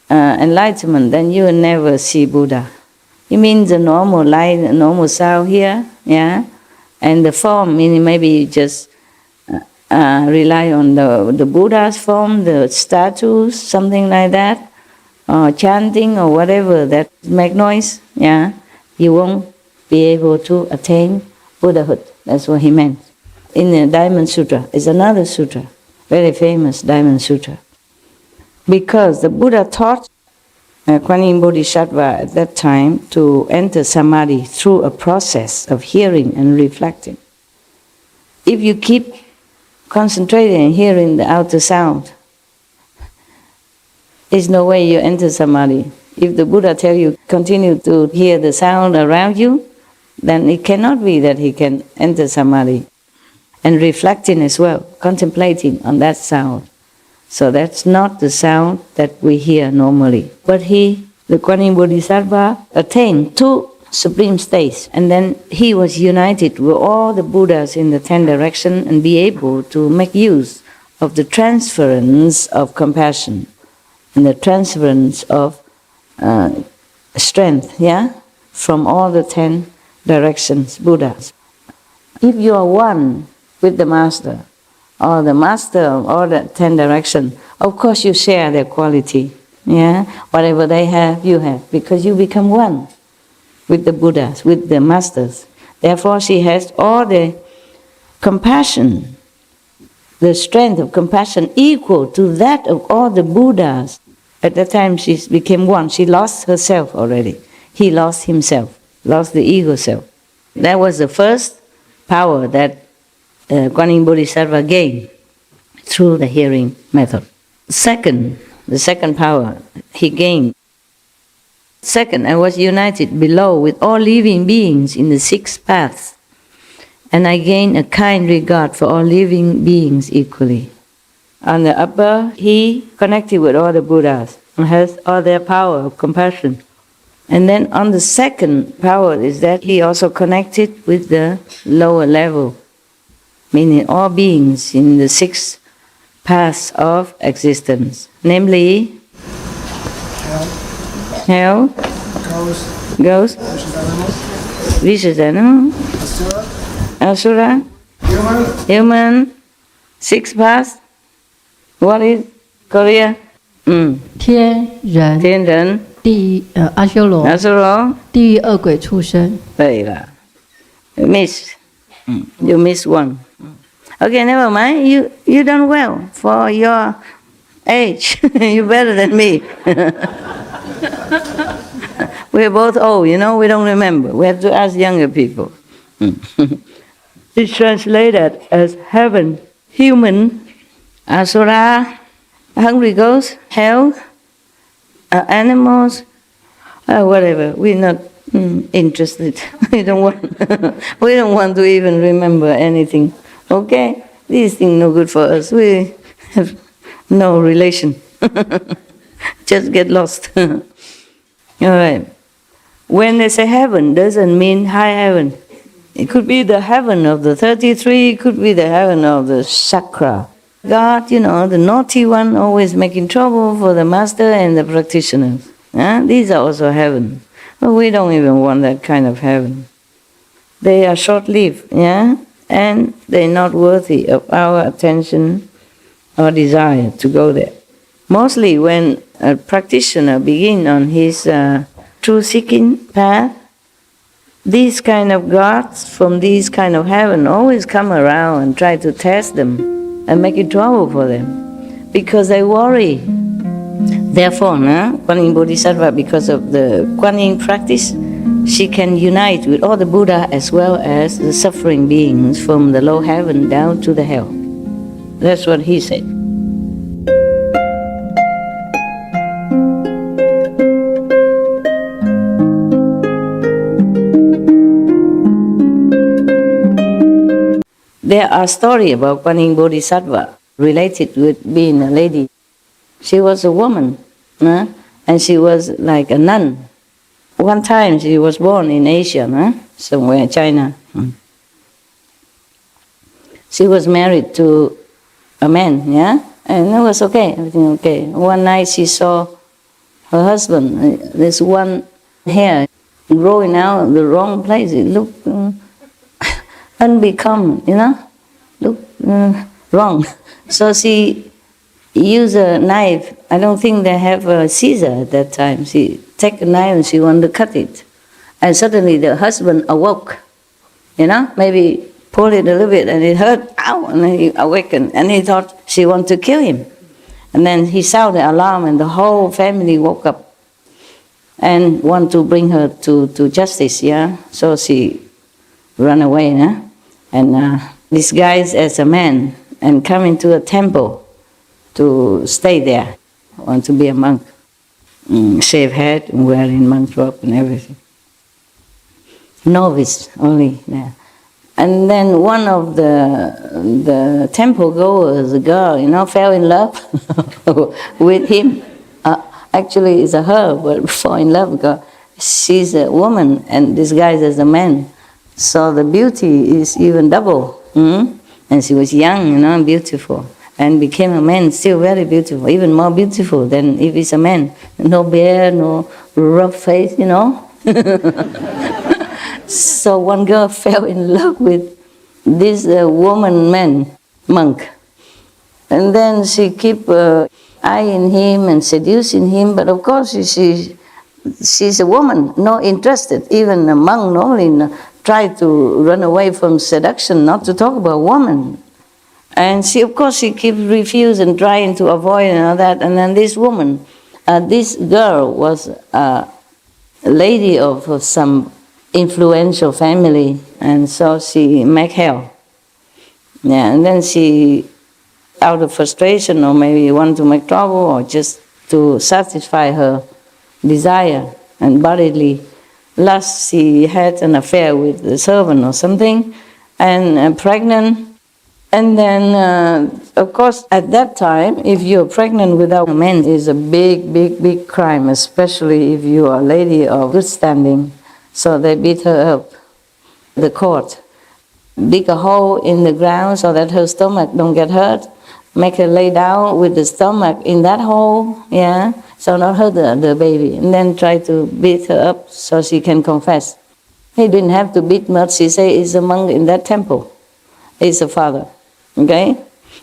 enlightenment, then you will never see Buddha. It means the normal light, the normal sound here, yeah? And the form, meaning maybe you just rely on the Buddha's form, the statues, something like that, or chanting or whatever that make noise, yeah? You won't be able to attain Buddhahood. That's what he meant. In the Diamond Sutra, is another sutra, very famous Diamond Sutra. Because the Buddha taught Kuan Yin Bodhisattva at that time to enter samadhi through a process of hearing and reflecting. If you keep concentrating and hearing the outer sound, there's no way you enter samadhi. If the Buddha tells you continue to hear the sound around you, then it cannot be that he can enter samadhi. And reflecting as well, contemplating on that sound. So that's not the sound that we hear normally. But the Kuan Yin Bodhisattva attained two supreme states, and then he was united with all the Buddhas in the 10 directions and be able to make use of the transference of compassion and the transference of strength, yeah, from all the 10 directions, Buddhas. If you are one with the Master, or the Master of all the 10 directions, of course you share their quality, yeah? Whatever they have, you have, because you become one with the Buddhas, with the Masters. Therefore she has all the compassion, the strength of compassion equal to that of all the Buddhas. At that time she became one. She lost herself already. He lost himself, lost the ego self. That was the first power that Kuan Yin Bodhisattva gained through the hearing method. Second, the second power he gained. Second, I was united below with all living beings in the 6 paths, and I gained a kind regard for all living beings equally. On the upper, he connected with all the Buddhas and has all their power of compassion. And then on the second power is that he also connected with the lower level, meaning all beings in the 6 paths of existence, namely hell, ghost, vicious animal, asura, human, 6 paths. What is Korea? 天人、阿修罗、地狱恶鬼畜生。对了， Miss You miss one. Okay, never mind. You done well for your age. You're better than me. We're both old, we don't remember. We have to ask younger people. It's translated as heaven, human, asura, hungry ghosts, hell, animals, whatever. We're not interested. We don't want to even remember anything. Okay? These things no good for us. We have no relation. Just get lost. All right. When they say heaven, doesn't mean high heaven. It could be the heaven of the 33, it could be the heaven of the chakra. God, the naughty one, always making trouble for the master and the practitioners. These are also heaven. But we don't even want that kind of heaven. They are short-lived, and they're not worthy of our attention or desire to go there. Mostly when a practitioner begins on his truth-seeking path, these kind of gods from these kind of heaven always come around and try to test them and make it trouble for them because they worry. Therefore, Kuan Yin Bodhisattva, because of the Kuan Yin practice, she can unite with all the Buddha as well as the suffering beings from the low heaven down to the hell. That's what he said. There are stories about Kuan Yin Bodhisattva related with being a lady. She was a woman, and she was like a nun. One time she was born in Asia, somewhere, China. She was married to a man, and it was okay, everything okay. One night she saw her husband, this one hair growing out in the wrong place. It looked unbecome, looked wrong. So she used a knife. I don't think they have a scissor at that time. She took a knife and she wanted to cut it. And suddenly the husband awoke, maybe pulled it a little bit and it hurt, ow, and then he awakened and he thought she wanted to kill him. And then he sounded the alarm and the whole family woke up and want to bring her to justice, So she ran away, and disguised as a man and come into a temple to stay there, want to be a monk, shave head and wearing monk robe and everything. Novice only there. And then one of the temple goers, a girl, fell in love with him. Actually, it's a her, but fall in love because she's a woman and disguised as a man. So the beauty is even double. And she was young, beautiful. And became a man, still very beautiful, even more beautiful than if it's a man. No beard, no rough face, So one girl fell in love with this monk. And then she keep eyeing him and seducing him, but of course she's a woman, not interested. Even a monk normally try to run away from seduction, not to talk about woman. And she keeps refusing and trying to avoid and all that. And then this woman, this girl was a lady of some influential family, and so she make hell. And then she, out of frustration or maybe want to make trouble or just to satisfy her desire and bodily lust, she had an affair with the servant or something, and pregnant. And then, of course, at that time, if you're pregnant without a man, it's a big, big, big crime, especially if you are a lady of good standing. So they beat her up, the court. Dig a hole in the ground so that her stomach don't get hurt. Make her lay down with the stomach in that hole, so not hurt the baby. And then try to beat her up so she can confess. He didn't have to beat much. She said, it's a monk in that temple. It's a father. Okay?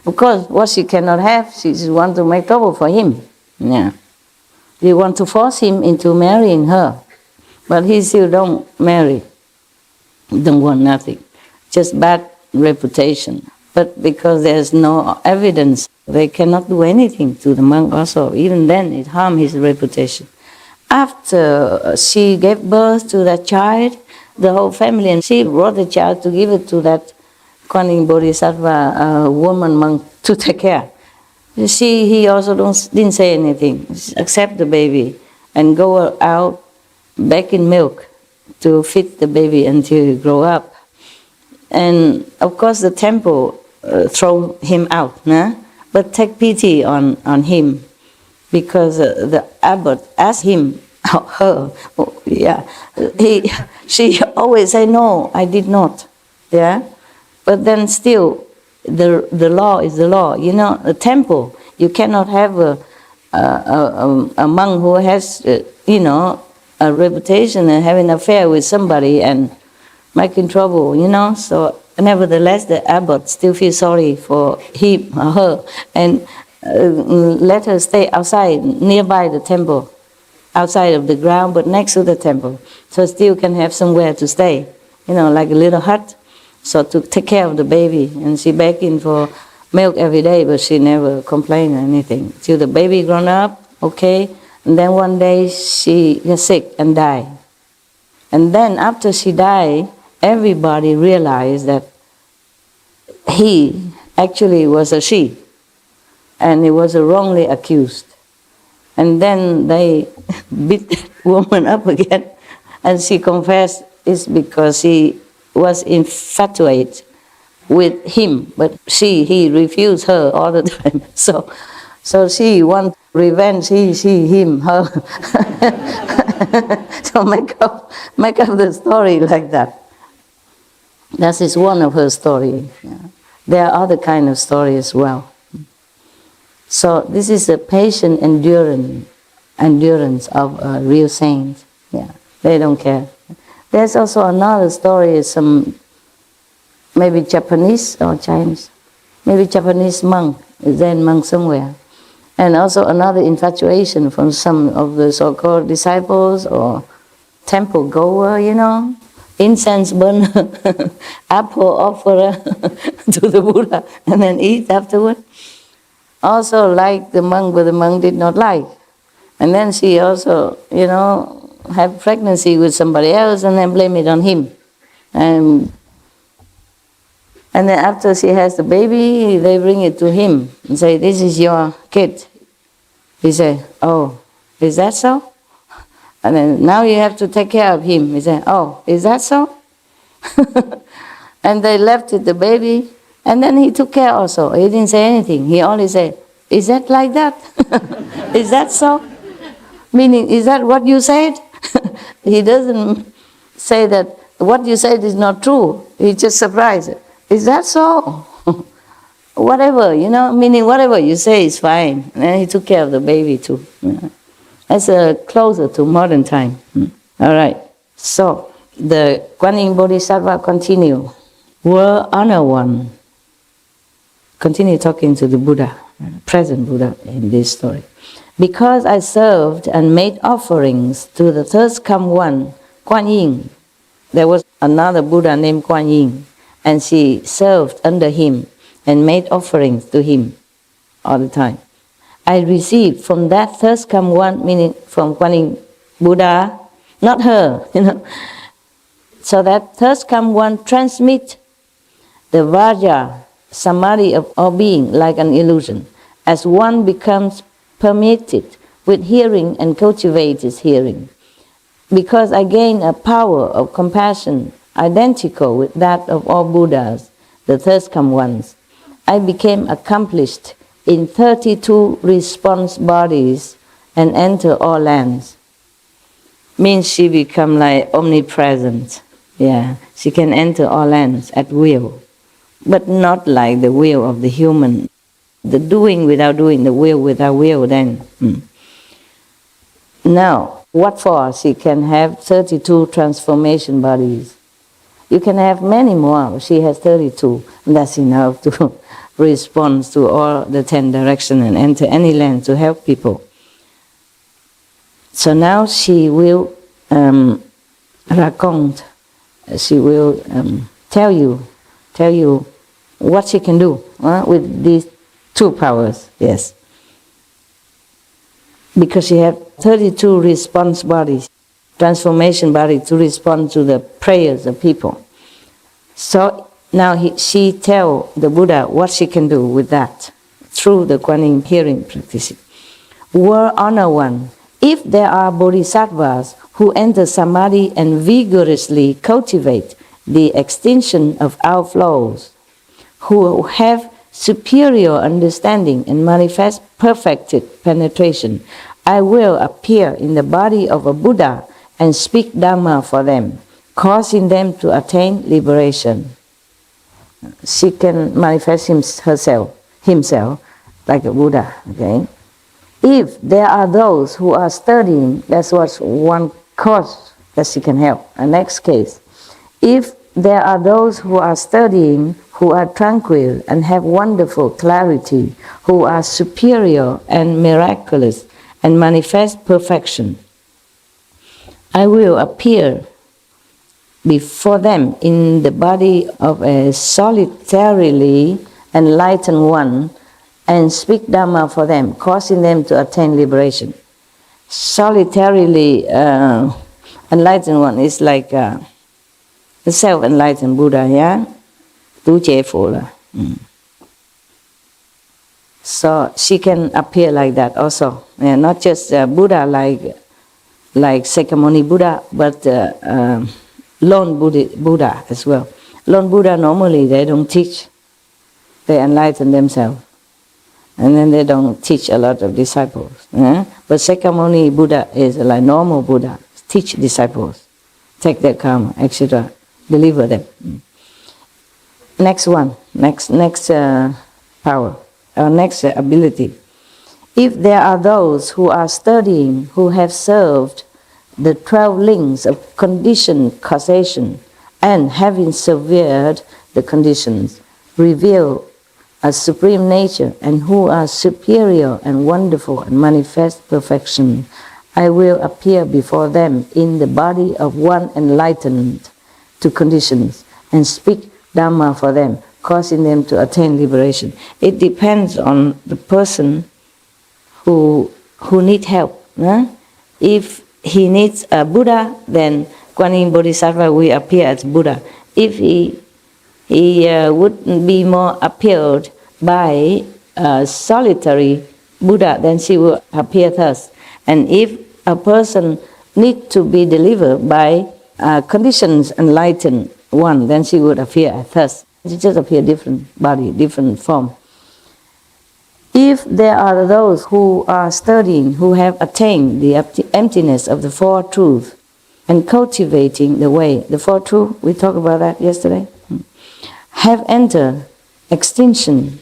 Of course, what she cannot have, she just wants to make trouble for him. They want to force him into marrying her. But he still don't marry. Don't want nothing. just bad reputation. But because there's no evidence, they cannot do anything to the monk also. Even then, it harmed his reputation. After she gave birth to that child, the whole family, and she brought the child to give it to that Kuan Yin Bodhisattva woman monk to take care. He also didn't say anything, accept the baby and go out back in milk to feed the baby until he grow up. And of course the temple throw him out, nah? But take pity on him, because the abbot asked him, she always say, no, I did not, yeah? But then still, the law is the law. You know, a temple, you cannot have a monk who has, a reputation and having an affair with somebody and making trouble, So nevertheless, the abbot still feels sorry for him or her and let her stay outside, nearby the temple, outside of the ground, but next to the temple. So still can have somewhere to stay, like a little hut. So to take care of the baby, and she begging for milk every day, but she never complained or anything. Till the baby grown up, okay, and then one day she got sick and died. And then after she died, everybody realized that he actually was a she, and he was wrongly accused. And then they beat that woman up again, and she confessed it's because she was infatuated with him, but he refused her all the time. So she want revenge, he, him, her. So make up the story like that. That is one of her story. Yeah. There are other kind of stories as well. So this is a patient endurance of a real saint. Yeah, they don't care. There's also another story, some maybe Japanese or Chinese, maybe Japanese monk, Zen monk somewhere. And also another infatuation from some of the so-called disciples or temple goer, incense burner, apple offerer to the Buddha and then eat afterward. Also like the monk, but the monk did not like. And then she also, had pregnancy with somebody else and then blame it on him. And then after she has the baby, they bring it to him and say, this is your kid. He say, oh, is that so? And then now you have to take care of him. He say, oh, is that so? And they left with the baby, and then he took care also. He didn't say anything. He only said, is that like that? Is that so? Meaning, is that what you said? He doesn't say that what you said is not true. He just surprised. Is that so? Whatever, meaning whatever you say is fine. And he took care of the baby too. That's closer to modern time. All right. So the Kuan Yin Bodhisattva continue. Were honor one. Continue talking to the Buddha, present Buddha in this story. Because I served and made offerings to the first come one, Kuan Yin. There was another Buddha named Kuan Yin, and she served under him and made offerings to him all the time. I received from that first come one, meaning from Kuan Yin Buddha, not her, So that first come one transmit the Vajra, samadhi of all being like an illusion, as one becomes permitted with hearing and cultivates hearing. Because I gain a power of compassion identical with that of all Buddhas, the first come ones, I became accomplished in 32 response bodies and enter all lands. Means she become like omnipresent. Yeah, she can enter all lands at will, but not like the will of the human. The doing without doing, the will without will then. Now, what for? She can have 32 transformation bodies. You can have many more. She has 32. And that's enough to respond to all the 10 directions and enter any land to help people. So now she will raconte, she will tell you tell you what she can do with these two powers. Yes. Because she has 32 response bodies, transformation body to respond to the prayers of people. So now she tell the Buddha what she can do with that through the Kuan Yin hearing practice. World Honor One, if there are bodhisattvas who enter samadhi and vigorously cultivate the extinction of outflows, who have superior understanding and manifest perfected penetration, I will appear in the body of a Buddha and speak Dhamma for them, causing them to attain liberation. She can manifest himself like a Buddha. Okay. If there are those who are studying, that's what's one cause that she can help. A next case, if there are those who are studying, who are tranquil and have wonderful clarity, who are superior and miraculous and manifest perfection, I will appear before them in the body of a solitarily enlightened one and speak Dhamma for them, causing them to attain liberation. Solitarily enlightened one is like the self-enlightened Buddha, yeah? So she can appear like that also. Not just Buddha like Sakyamuni Buddha, but lone Buddha as well. Lone Buddha normally they don't teach. They enlighten themselves. And then they don't teach a lot of disciples. But Sakyamuni Buddha is like normal Buddha. Teach disciples. Take their karma, etc. Deliver them. Next one. Next power. Or next ability. If there are those who are studying, who have served the 12 links of conditioned causation, and having severed the conditions, reveal a supreme nature, and who are superior and wonderful and manifest perfection, I will appear before them in the body of one enlightened to conditions and speak Dhamma for them, causing them to attain liberation. It depends on the person who needs help. If he needs a Buddha, then Kuan Yin Bodhisattva will appear as Buddha. If he would be more appealed by a solitary Buddha, then she will appear thus. And if a person needs to be delivered by conditions enlightened one, then she would appear thus. She just appear different body, different form. If there are those who are studying, who have attained the emptiness of the Four Truths and cultivating the way, the Four Truths, we talked about that yesterday, have entered extinction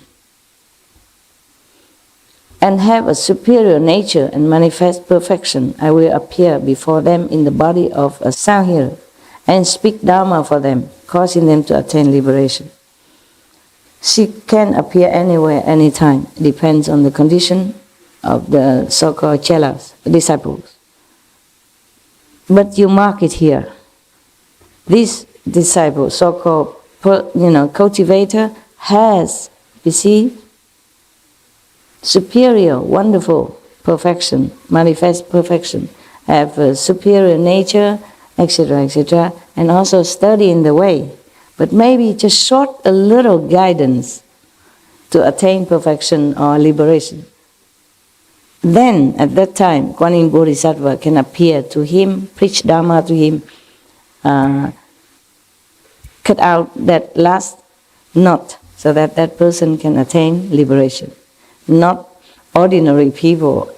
and have a superior nature and manifest perfection, I will appear before them in the body of a sound hearer and speak Dhamma for them, causing them to attain liberation. She can appear anywhere, anytime. It depends on the condition of the so-called chelas, disciples. But you mark it here. This disciple, so-called cultivator, has, you see, superior, wonderful perfection, manifest perfection, have a superior nature, etc., etc., and also study in the way. But maybe just short a little guidance to attain perfection or liberation. Then, at that time, Kuan Yin Bodhisattva can appear to him, preach Dhamma to him, cut out that last knot so that that person can attain liberation. Not ordinary people.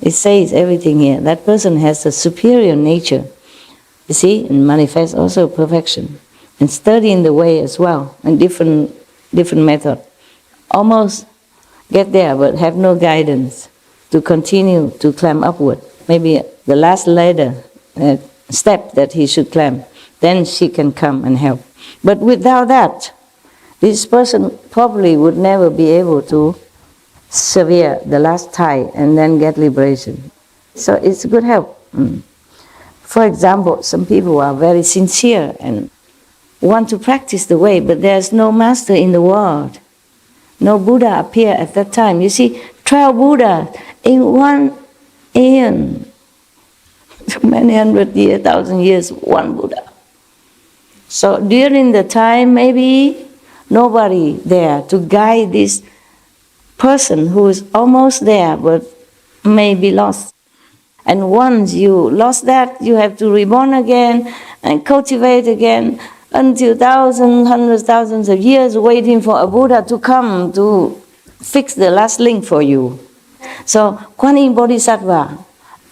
It says everything here. That person has a superior nature, you see, and manifests also perfection. And study in the way as well, and different method. Almost get there, but have no guidance to continue to climb upward. Maybe the last ladder, step that he should climb, then she can come and help. But without that, this person probably would never be able to sever the last tie and then get liberation. So it's good help. For example, some people are very sincere and want to practice the way, but there's no master in the world. No Buddha appear at that time. You see, 12 Buddha in one aeon. Many hundred years, 1,000 years, one Buddha. So during the time, maybe nobody there to guide this person who is almost there but may be lost. And once you lost that, you have to reborn again and cultivate again until thousands, hundreds, thousands of years waiting for a Buddha to come to fix the last link for you. So Kuan Yin Bodhisattva,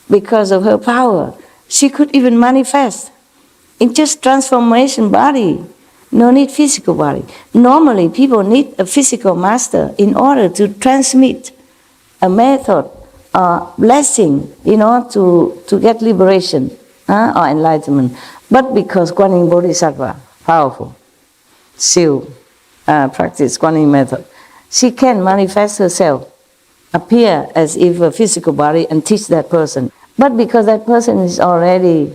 because of her power, she could even manifest in just transformation body. No need physical body. Normally people need a physical master in order to transmit a method or blessing in order to get liberation or enlightenment. But because Kuan Yin Bodhisattva, powerful, still practice Kuan Yin method, she can manifest herself, appear as if a physical body and teach that person. But because that person is already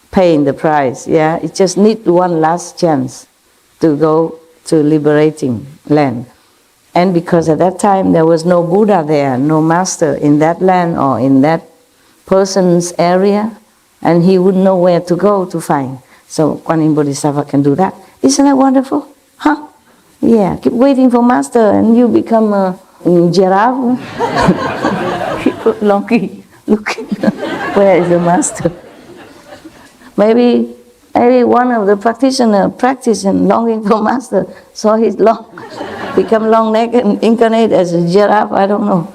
paying the price, it just need one last chance to go to liberating land. And because at that time there was no Buddha there, no master in that land or in that person's area, and he wouldn't know where to go to find. So Kuan Yin Bodhisattva can do that. Isn't that wonderful? Huh? Yeah, keep waiting for master and you become a giraffe. People looking, where is the master? Maybe one of the practitioners practicing longing for master, saw his long, become long neck and incarnate as a giraffe, I don't know.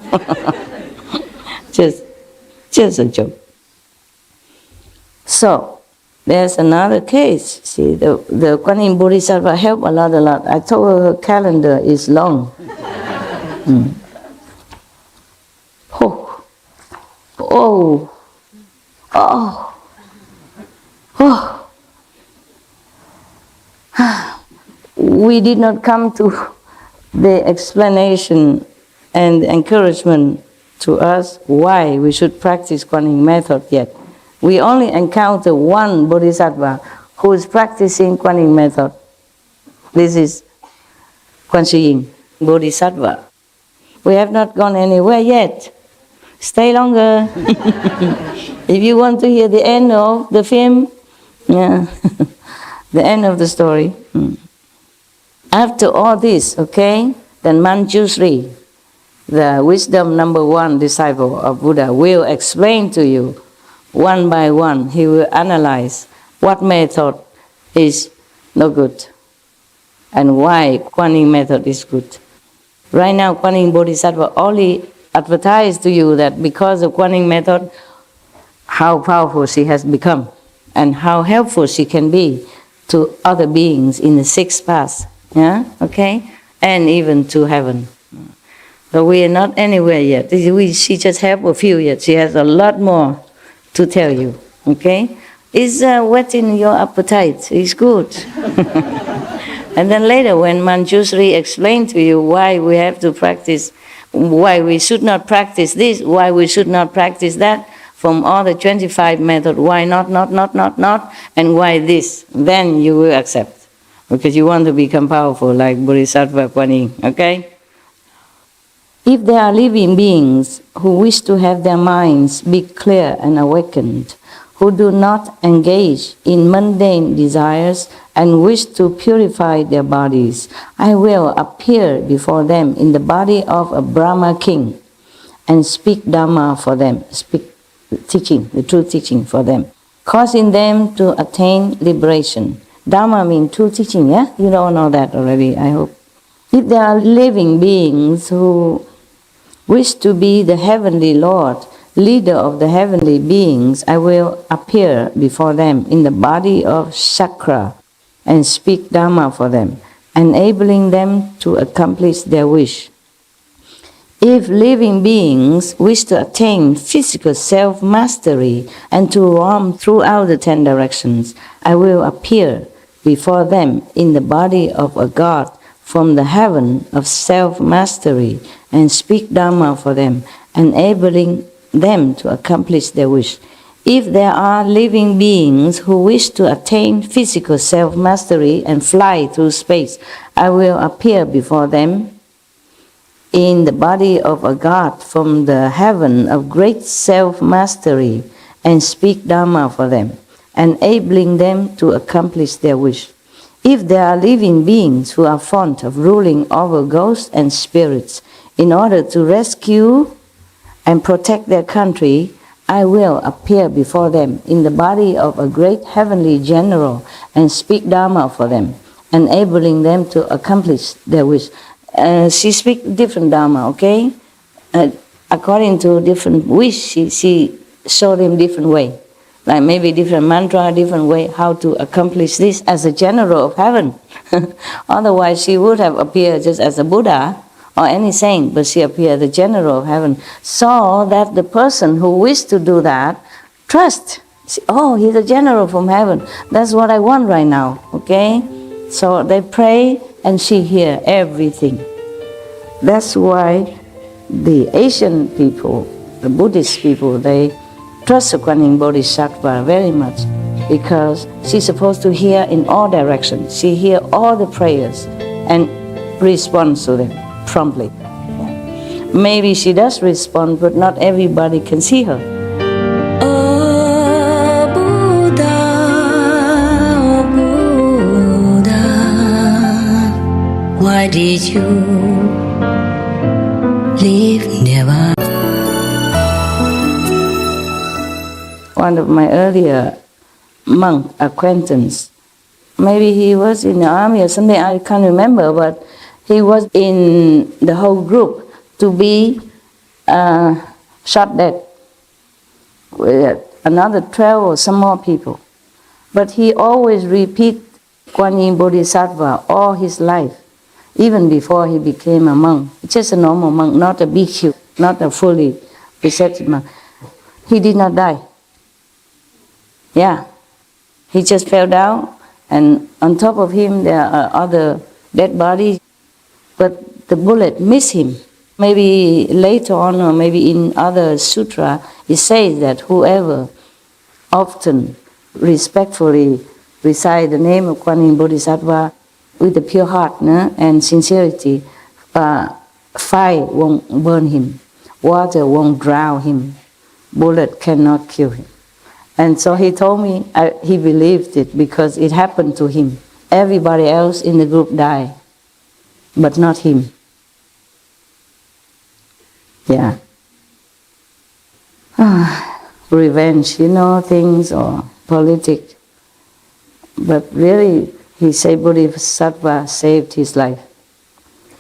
just a joke. So, there's another case. See, the Kuan Yin Bodhisattva helped a lot. I told her calendar is long. We did not come to the explanation and encouragement to us why we should practice Kuan Yin method yet. We only encounter one Bodhisattva who is practicing Kuan Yin method. This is Kuan Yin Bodhisattva. We have not gone anywhere yet. Stay longer. If you want to hear the end of the film, the end of the story. After all this, then Manjushri, the wisdom number 1 disciple of Buddha, will explain to you one by one. He will analyze what method is no good and why Kuan Yin method is good. Right now, Kuan Yin Bodhisattva only advertised to you that because of Kuan Yin method, how powerful she has become and how helpful she can be to other beings in the 6th path, and even to heaven. But we are not anywhere yet. She just helped a few yet. She has a lot more to tell you, It's whetting your appetite. It's good. And then later when Manjushri explained to you why we have to practice, why we should not practice this, why we should not practice that, from all the 25 methods, why not, and why this, then you will accept. Because you want to become powerful like Bodhisattva Kuan Yin, If there are living beings who wish to have their minds be clear and awakened, who do not engage in mundane desires and wish to purify their bodies, I will appear before them in the body of a Brahma king and speak Dhamma for them, speak teaching, the true teaching for them, causing them to attain liberation. Dhamma means true teaching, You all know that already, I hope. If there are living beings who wish to be the heavenly Lord, leader of the heavenly beings, I will appear before them in the body of Shakra and speak Dhamma for them, enabling them to accomplish their wish. If living beings wish to attain physical self-mastery and to roam throughout the 10 directions, I will appear before them in the body of a god from the heaven of self-mastery and speak Dhamma for them, enabling them to accomplish their wish. If there are living beings who wish to attain physical self-mastery and fly through space, I will appear before them in the body of a god from the heaven of great self-mastery and speak Dharma for them, enabling them to accomplish their wish. If there are living beings who are fond of ruling over ghosts and spirits in order to rescue and protect their country, I will appear before them in the body of a great heavenly general and speak Dharma for them, enabling them to accomplish their wish. She speaks different Dharma, okay? According to different wish, she showed him different way. Like maybe different mantra, different way how to accomplish this as a general of heaven. Otherwise, she would have appeared just as a Buddha or any saint, but she appeared the general of heaven, so that the person who wished to do that trust. Oh, he's a general from heaven. That's what I want right now, okay? So they pray and she hear everything. That's why the Asian people, the Buddhist people, they trust the Kuan Yin Bodhisattva very much, because she's supposed to hear in all directions. She hear all the prayers and responds to them promptly. Yeah. Maybe she does respond, but not everybody can see her. Oh Buddha, why did you leave Nirvana? One of my earlier monk acquaintance, maybe he was in the army or something, I can't remember, but he was in the whole group to be shot dead with another 12 or some more people. But he always repeat Kuan Yin Bodhisattva all his life, even before he became a monk. Just a normal monk, not a bhikkhu, not a fully receptive monk. He did not die. Yeah, he just fell down, and on top of him there are other dead bodies, but the bullet missed him. Maybe later on, or maybe in other sutra, it says that whoever often respectfully recite the name of Kuan Yin Bodhisattva with a pure heart and sincerity, fire won't burn him, water won't drown him, bullet cannot kill him. And so he told me he believed it because it happened to him. Everybody else in the group died, but not him. Yeah. Revenge, things, or politics. But really, he said Bodhisattva saved his life.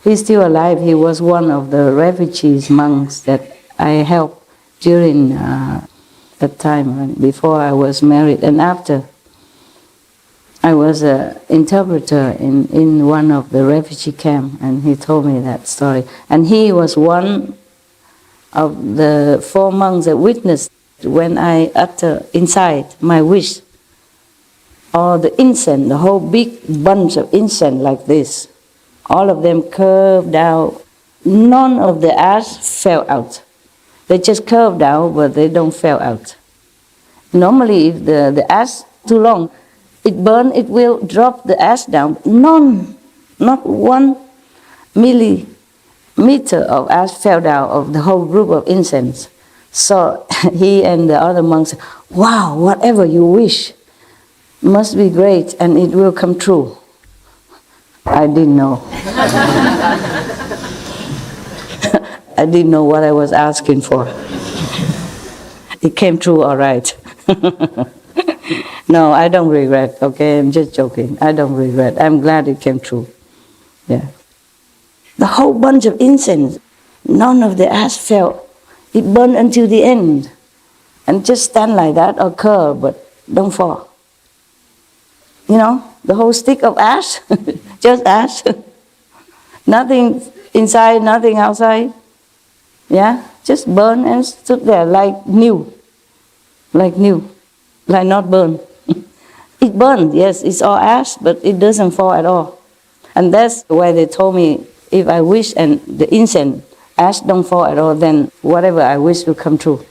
He's still alive. He was one of the refugees monks that I helped during that time, before I was married and after. I was an interpreter in one of the refugee camps, and he told me that story. And he was one of the 4 monks that witnessed when I utter inside my wish, all the incense, the whole big bunch of incense like this, all of them curved out. None of the ash fell out. They just curved out, but they don't fell out. Normally, if the ash too long, it burn, it will drop the ash down. None, not 1 millimeter of ash fell down of the whole group of incense. So he and the other monks said, wow, whatever you wish must be great and it will come true. I didn't know. I didn't know what I was asking for. It came true all right. No, I don't regret, okay? I'm just joking. I don't regret. I'm glad it came true. Yeah. The whole bunch of incense, none of the ash fell. It burned until the end. And just stand like that or curve, but don't fall. The whole stick of ash, just ash. Nothing inside, nothing outside. Yeah, just burn and stood there like new. Like new, like not burned. It burned, yes, it's all ash, but it doesn't fall at all. And that's why they told me, if I wish and the incense, ash don't fall at all, then whatever I wish will come true.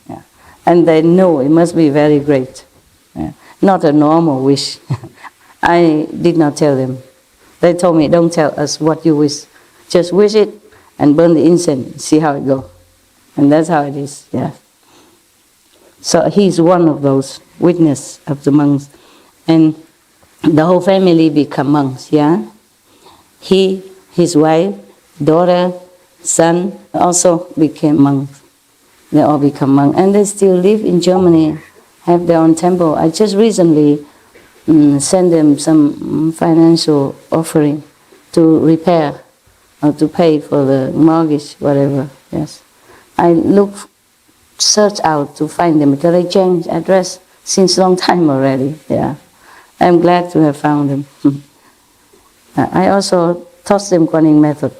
Yeah. And they know it must be very great. Not a normal wish. I did not tell them. They told me, don't tell us what you wish. Just wish it and burn the incense, see how it goes. And that's how it is, yeah. So he's one of those witness of the monks. And the whole family become monks, yeah. He, his wife, daughter, son also became monks. They all become monks. And they still live in Germany, have their own temple. I just recently sent them some financial offering to repair or to pay for the mortgage, whatever, yes. I search out to find them because I changed address since long time already, yeah. I'm glad to have found them. I also taught them Kuan Yin method,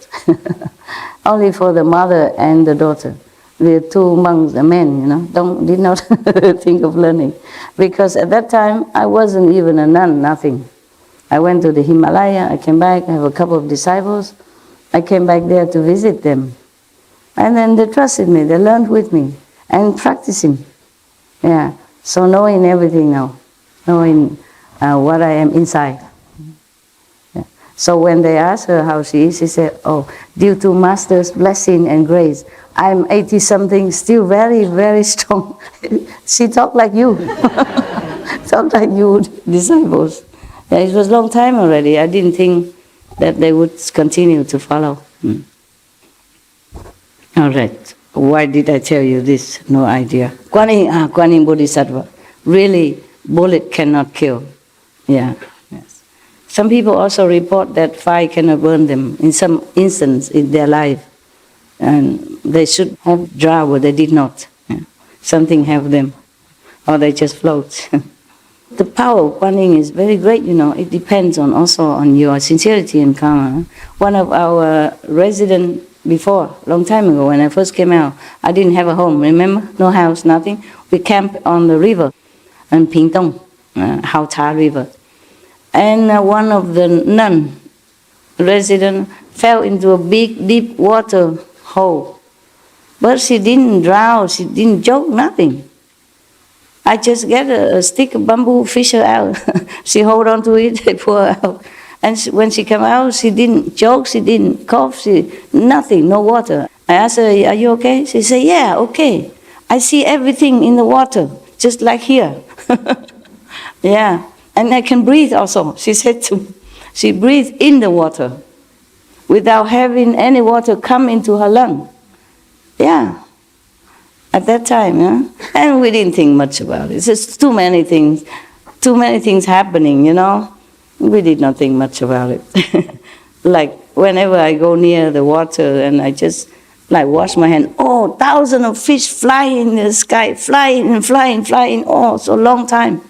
only for the mother and the daughter. The two monks, the men, you know, did not think of learning. Because at that time, I wasn't even a nun, nothing. I went to the Himalaya, I came back, I have a couple of disciples. I came back there to visit them. And then they trusted me, they learned with me, and practicing. Yeah, so knowing everything now, knowing what I am inside. Yeah. So when they asked her how she is, she said, oh, due to Master's blessing and grace, I'm 80-something, still very, very strong. She talked like you. Talked like you, disciples. Yeah, it was a long time already. I didn't think that they would continue to follow. All right. Why did I tell you this? No idea. Kuan Yin Bodhisattva. Really, bullet cannot kill. Yeah. Yes. Some people also report that fire cannot burn them in some instance in their life. And they should have drowned, but they did not. Yeah. Something have them. Or they just float. The power of Kuan Yin is very great, you know. It depends also on your sincerity and karma. One of our residents before, long time ago, when I first came out, I didn't have a home, remember? No house, nothing. We camped on the river, in Pingtong, Hao Ta River. And one of the nun residents fell into a big, deep water hole. But she didn't drown, she didn't choke, nothing. I just get a stick of bamboo, fish her out. She hold on to it, they pull her out. And when she came out, she didn't choke, she didn't cough, nothing, no water. I asked her, are you okay? She said, yeah, okay. I see everything in the water, just like here. Yeah, and I can breathe also. She said she breathed in the water without having any water come into her lung. Yeah. At that time, yeah? And we didn't think much about it. It's just too many things happening, you know. We did not think much about it. Like whenever I go near the water and I just like wash my hand, oh, thousands of fish fly in the sky, flying and flying, flying, oh, so long time.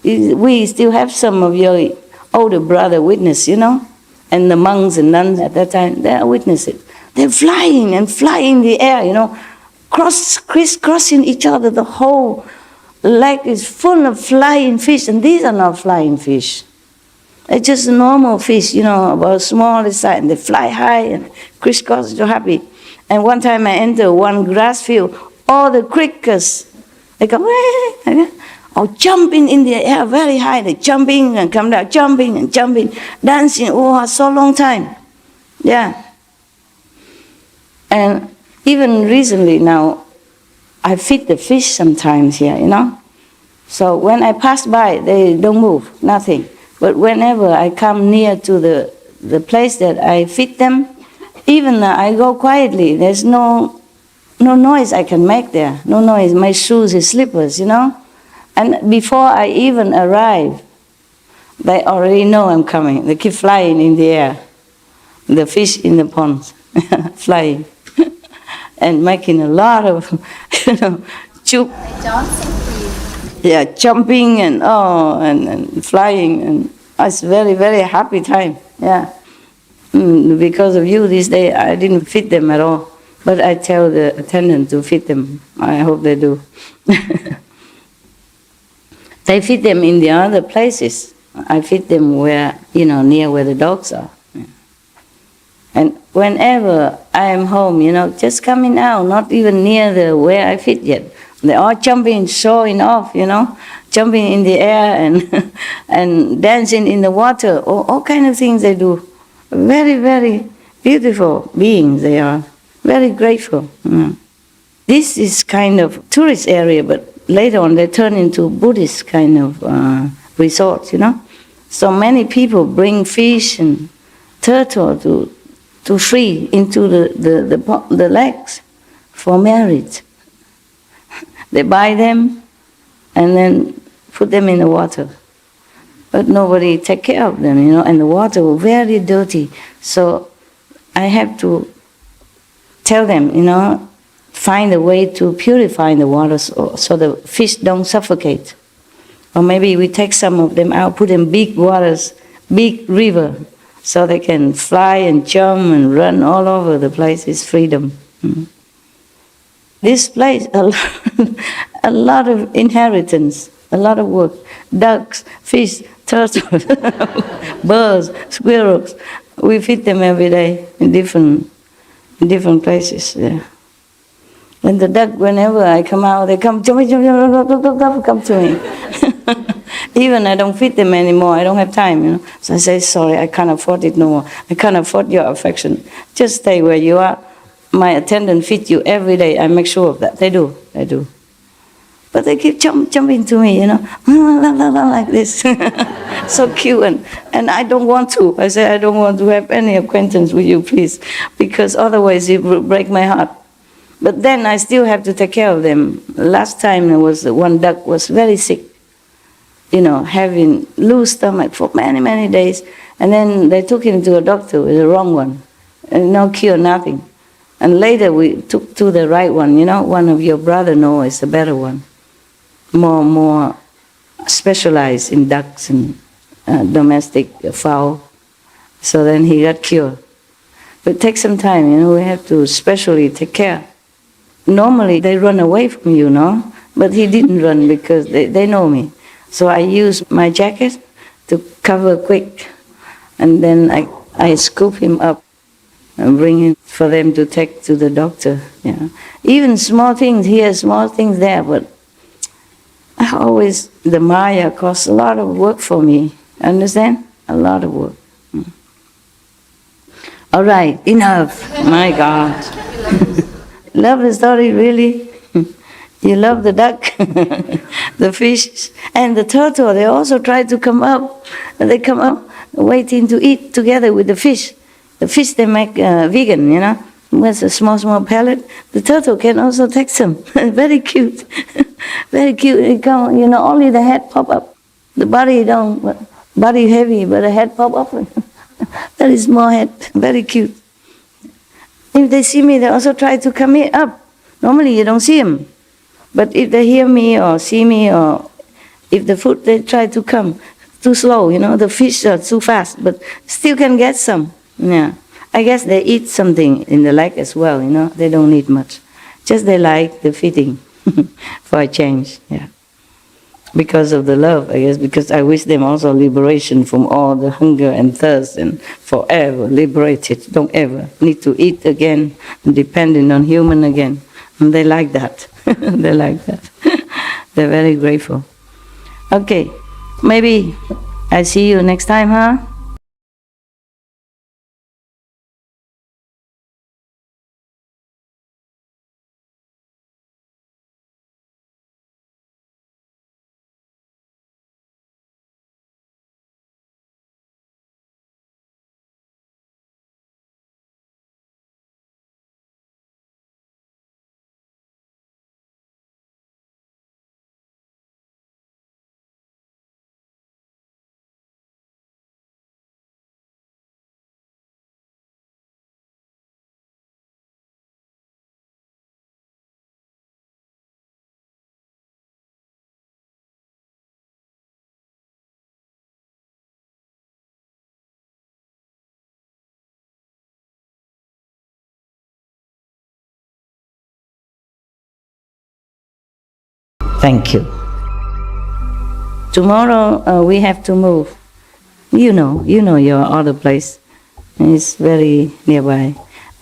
We still have some of your older brother witness, you know, and the monks and nuns at that time, they are witnesses. They're flying and flying in the air, you know, crisscrossing each other. The whole lake is full of flying fish, and these are not flying fish. They're just normal fish, you know, about small size, and they fly high and crisscross, so happy. And one time I enter one grass field, all the crickets, they come, or jumping in the air very high, they jumping and come down, jumping and jumping, dancing, oh, so long time. Yeah. And even recently now, I feed the fish sometimes here, you know. So when I pass by, they don't move, nothing. But whenever I come near to the place that I feed them, even I go quietly, there's no noise I can make there, no noise. My shoes is slippers, you know. And before I even arrive, they already know I'm coming. They keep flying in the air, the fish in the pond, flying. And making a lot of, you know, yeah, jumping and and flying, and it's very, very happy time. Yeah, because of you this day I didn't feed them at all, but I tell the attendant to feed them. I hope they do. They feed them in the other places. I feed them where, you know, near where the dogs are. And whenever I am home, you know, just coming out, not even near where I feed yet, They're all jumping, showing off, jumping in the air and and dancing in the water. All kind of things they do. Very, very beautiful beings they are. Very grateful. This is kind of tourist area, but later on they turn into Buddhist kind of resorts, So many people bring fish and turtle to free into the lakes for marriage. They buy them and then put them in the water. But nobody take care of them, and the water was very dirty. So I have to tell them, find a way to purify the water so the fish don't suffocate. Or maybe we take some of them out, put in big waters, big river, so they can fly and jump and run all over the place. It's freedom. This place, a lot of inheritance, a lot of work. Ducks, fish, turtles, birds, squirrels. We feed them every day in different places. Yeah. And the duck, whenever I come out, they come to me. Even I don't feed them anymore. I don't have time, So I say, sorry, I can't afford it no more. I can't afford your affection. Just stay where you are. My attendant feeds you every day. I make sure of that. They do. But they keep jumping to me, like this. So cute. And I don't want to. I say, I don't want to have any acquaintance with you, please. Because otherwise it will break my heart. But then I still have to take care of them. Last time there was one duck was very sick. Having loose stomach for many, many days. And then they took him to a doctor with the wrong one. And no cure, nothing. And later we took to the right one. One of your brother knows is the better one. More specialized in ducks and domestic fowl. So then he got cured. But it takes some time, we have to specially take care. Normally they run away from you, But he didn't run because they know me. So I use my jacket to cover quick. And then I scoop him up and bring him for them to take to the doctor. Even small things here, small things there, but the Maya costs a lot of work for me. Understand? A lot of work. All right, enough. My God. Love the story, really? You love the duck, the fish, and the turtle. They also try to come up. They come up waiting to eat together with the fish. The fish they make vegan, with a small pellet. The turtle can also take some. Very cute. Very cute. It come, only the head pop up. The body don't. Body heavy, but the head pop up. Very small head. Very cute. If they see me, they also try to come here up. Normally you don't see them. But if they hear me or see me, or if the food, they try to come. Too slow, the fish are too fast, but still can get some. Yeah. I guess they eat something in the lake as well, They don't eat much. Just they like the feeding for a change, yeah. Because of the love, I guess, because I wish them also liberation from all the hunger and thirst and forever liberated. Don't ever need to eat again, depending on human again. And they like that. They like that. They're very grateful. Okay, maybe I see you next time, huh? Thank you. Tomorrow we have to move. You know your other place. It's very nearby.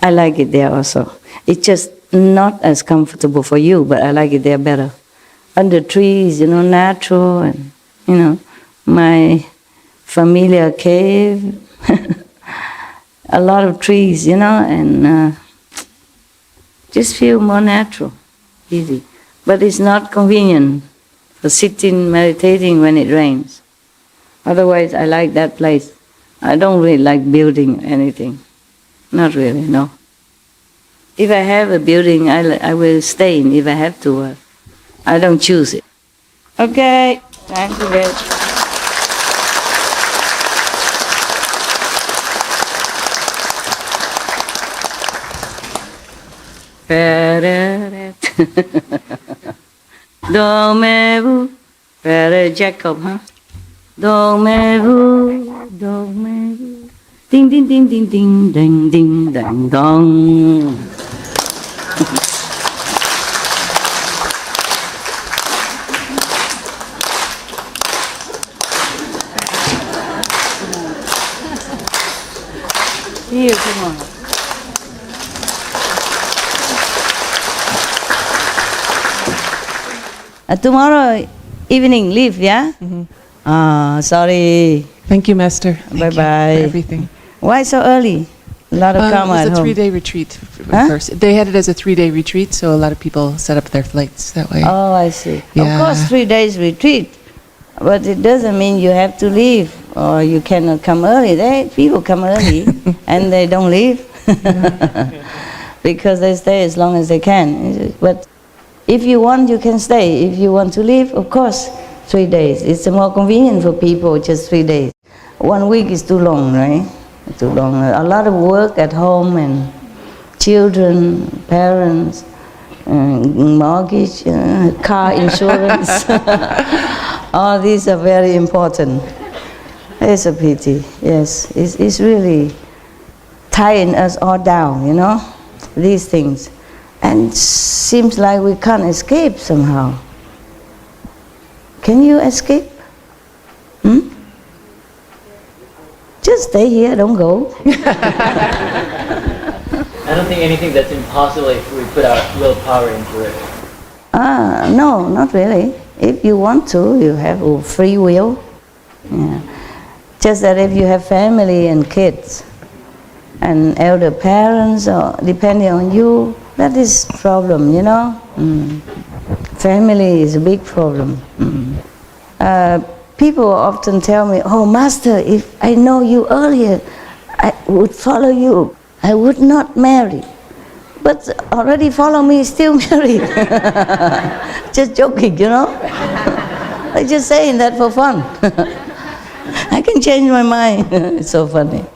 I like it there also. It's just not as comfortable for you, but I like it there better. Under trees, natural, and, my familiar cave. A lot of trees, and just feel more natural, easy. But it's not convenient for sitting, meditating when it rains. Otherwise, I like that place. I don't really like building anything. Not really, no. If I have a building, I will stay in if I have to. I don't choose it. Okay, thank you very much. Dormez-vous, Frère Jacob, huh? Dormez-vous, dormez-vous. Ding, ding, ding, ding, ding, ding, ding, ding, dong. Here, come on. Tomorrow evening leave, yeah? Sorry. Thank you, Master. Thank you Bye-bye. for everything. Why so early? A lot of karma at It was a home. 3-day retreat Huh? first. They had it as a 3-day retreat, so a lot of people set up their flights that way. Oh, I see. Of Yeah. course, 3 days retreat, but it doesn't mean you have to leave or you cannot come early. People come early and they don't leave because they stay as long as they can. But if you want, you can stay. If you want to leave, of course, 3 days. It's more convenient for people, just 3 days. 1 week is too long, right? Too long. A lot of work at home and children, parents, mortgage, car insurance. All these are very important. It's a pity, yes. It's really tying us all down, these things. And it seems like we can't escape somehow. Can you escape? Just stay here, don't go. I don't think anything that's impossible if we put our willpower into it. No, not really. If you want to, you have free will. Yeah. Just that if you have family and kids and elder parents, or depending on you, that is problem, Family is a big problem. People often tell me, "Oh, Master, if I know you earlier, I would follow you. I would not marry." But already follow me, still married. Just joking, I'm just saying that for fun. I can change my mind. It's so funny.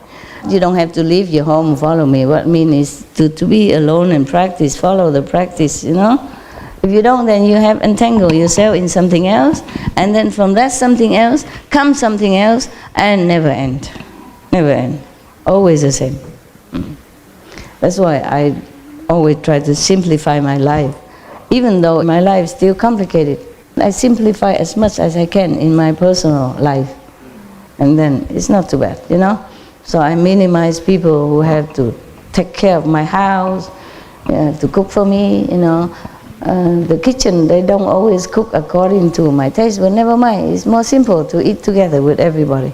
You don't have to leave your home, follow me. What I mean is to be alone and practice, follow the practice, If you don't, then you have entangled yourself in something else, and then from that something else comes something else, and never end. Never end. Always the same. That's why I always try to simplify my life. Even though my life is still complicated, I simplify as much as I can in my personal life. And then it's not too bad, So I minimize people who have to take care of my house, have to cook for me, The kitchen, they don't always cook according to my taste, but never mind. It's more simple to eat together with everybody,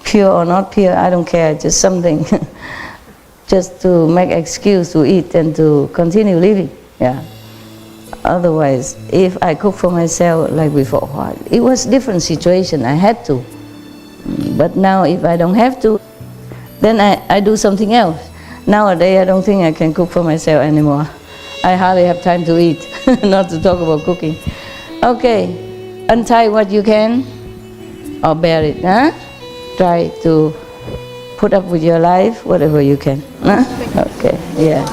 Pure or not pure, I don't care, just something. Just to make excuse to eat and to continue living, yeah. Otherwise, if I cook for myself like before, it was different situation, I had to. But now if I don't have to, then I do something else. Nowadays, I don't think I can cook for myself anymore. I hardly have time to eat, not to talk about cooking. Okay, untie what you can, or bear it, huh? Try to put up with your life, whatever you can, huh? Okay, yeah.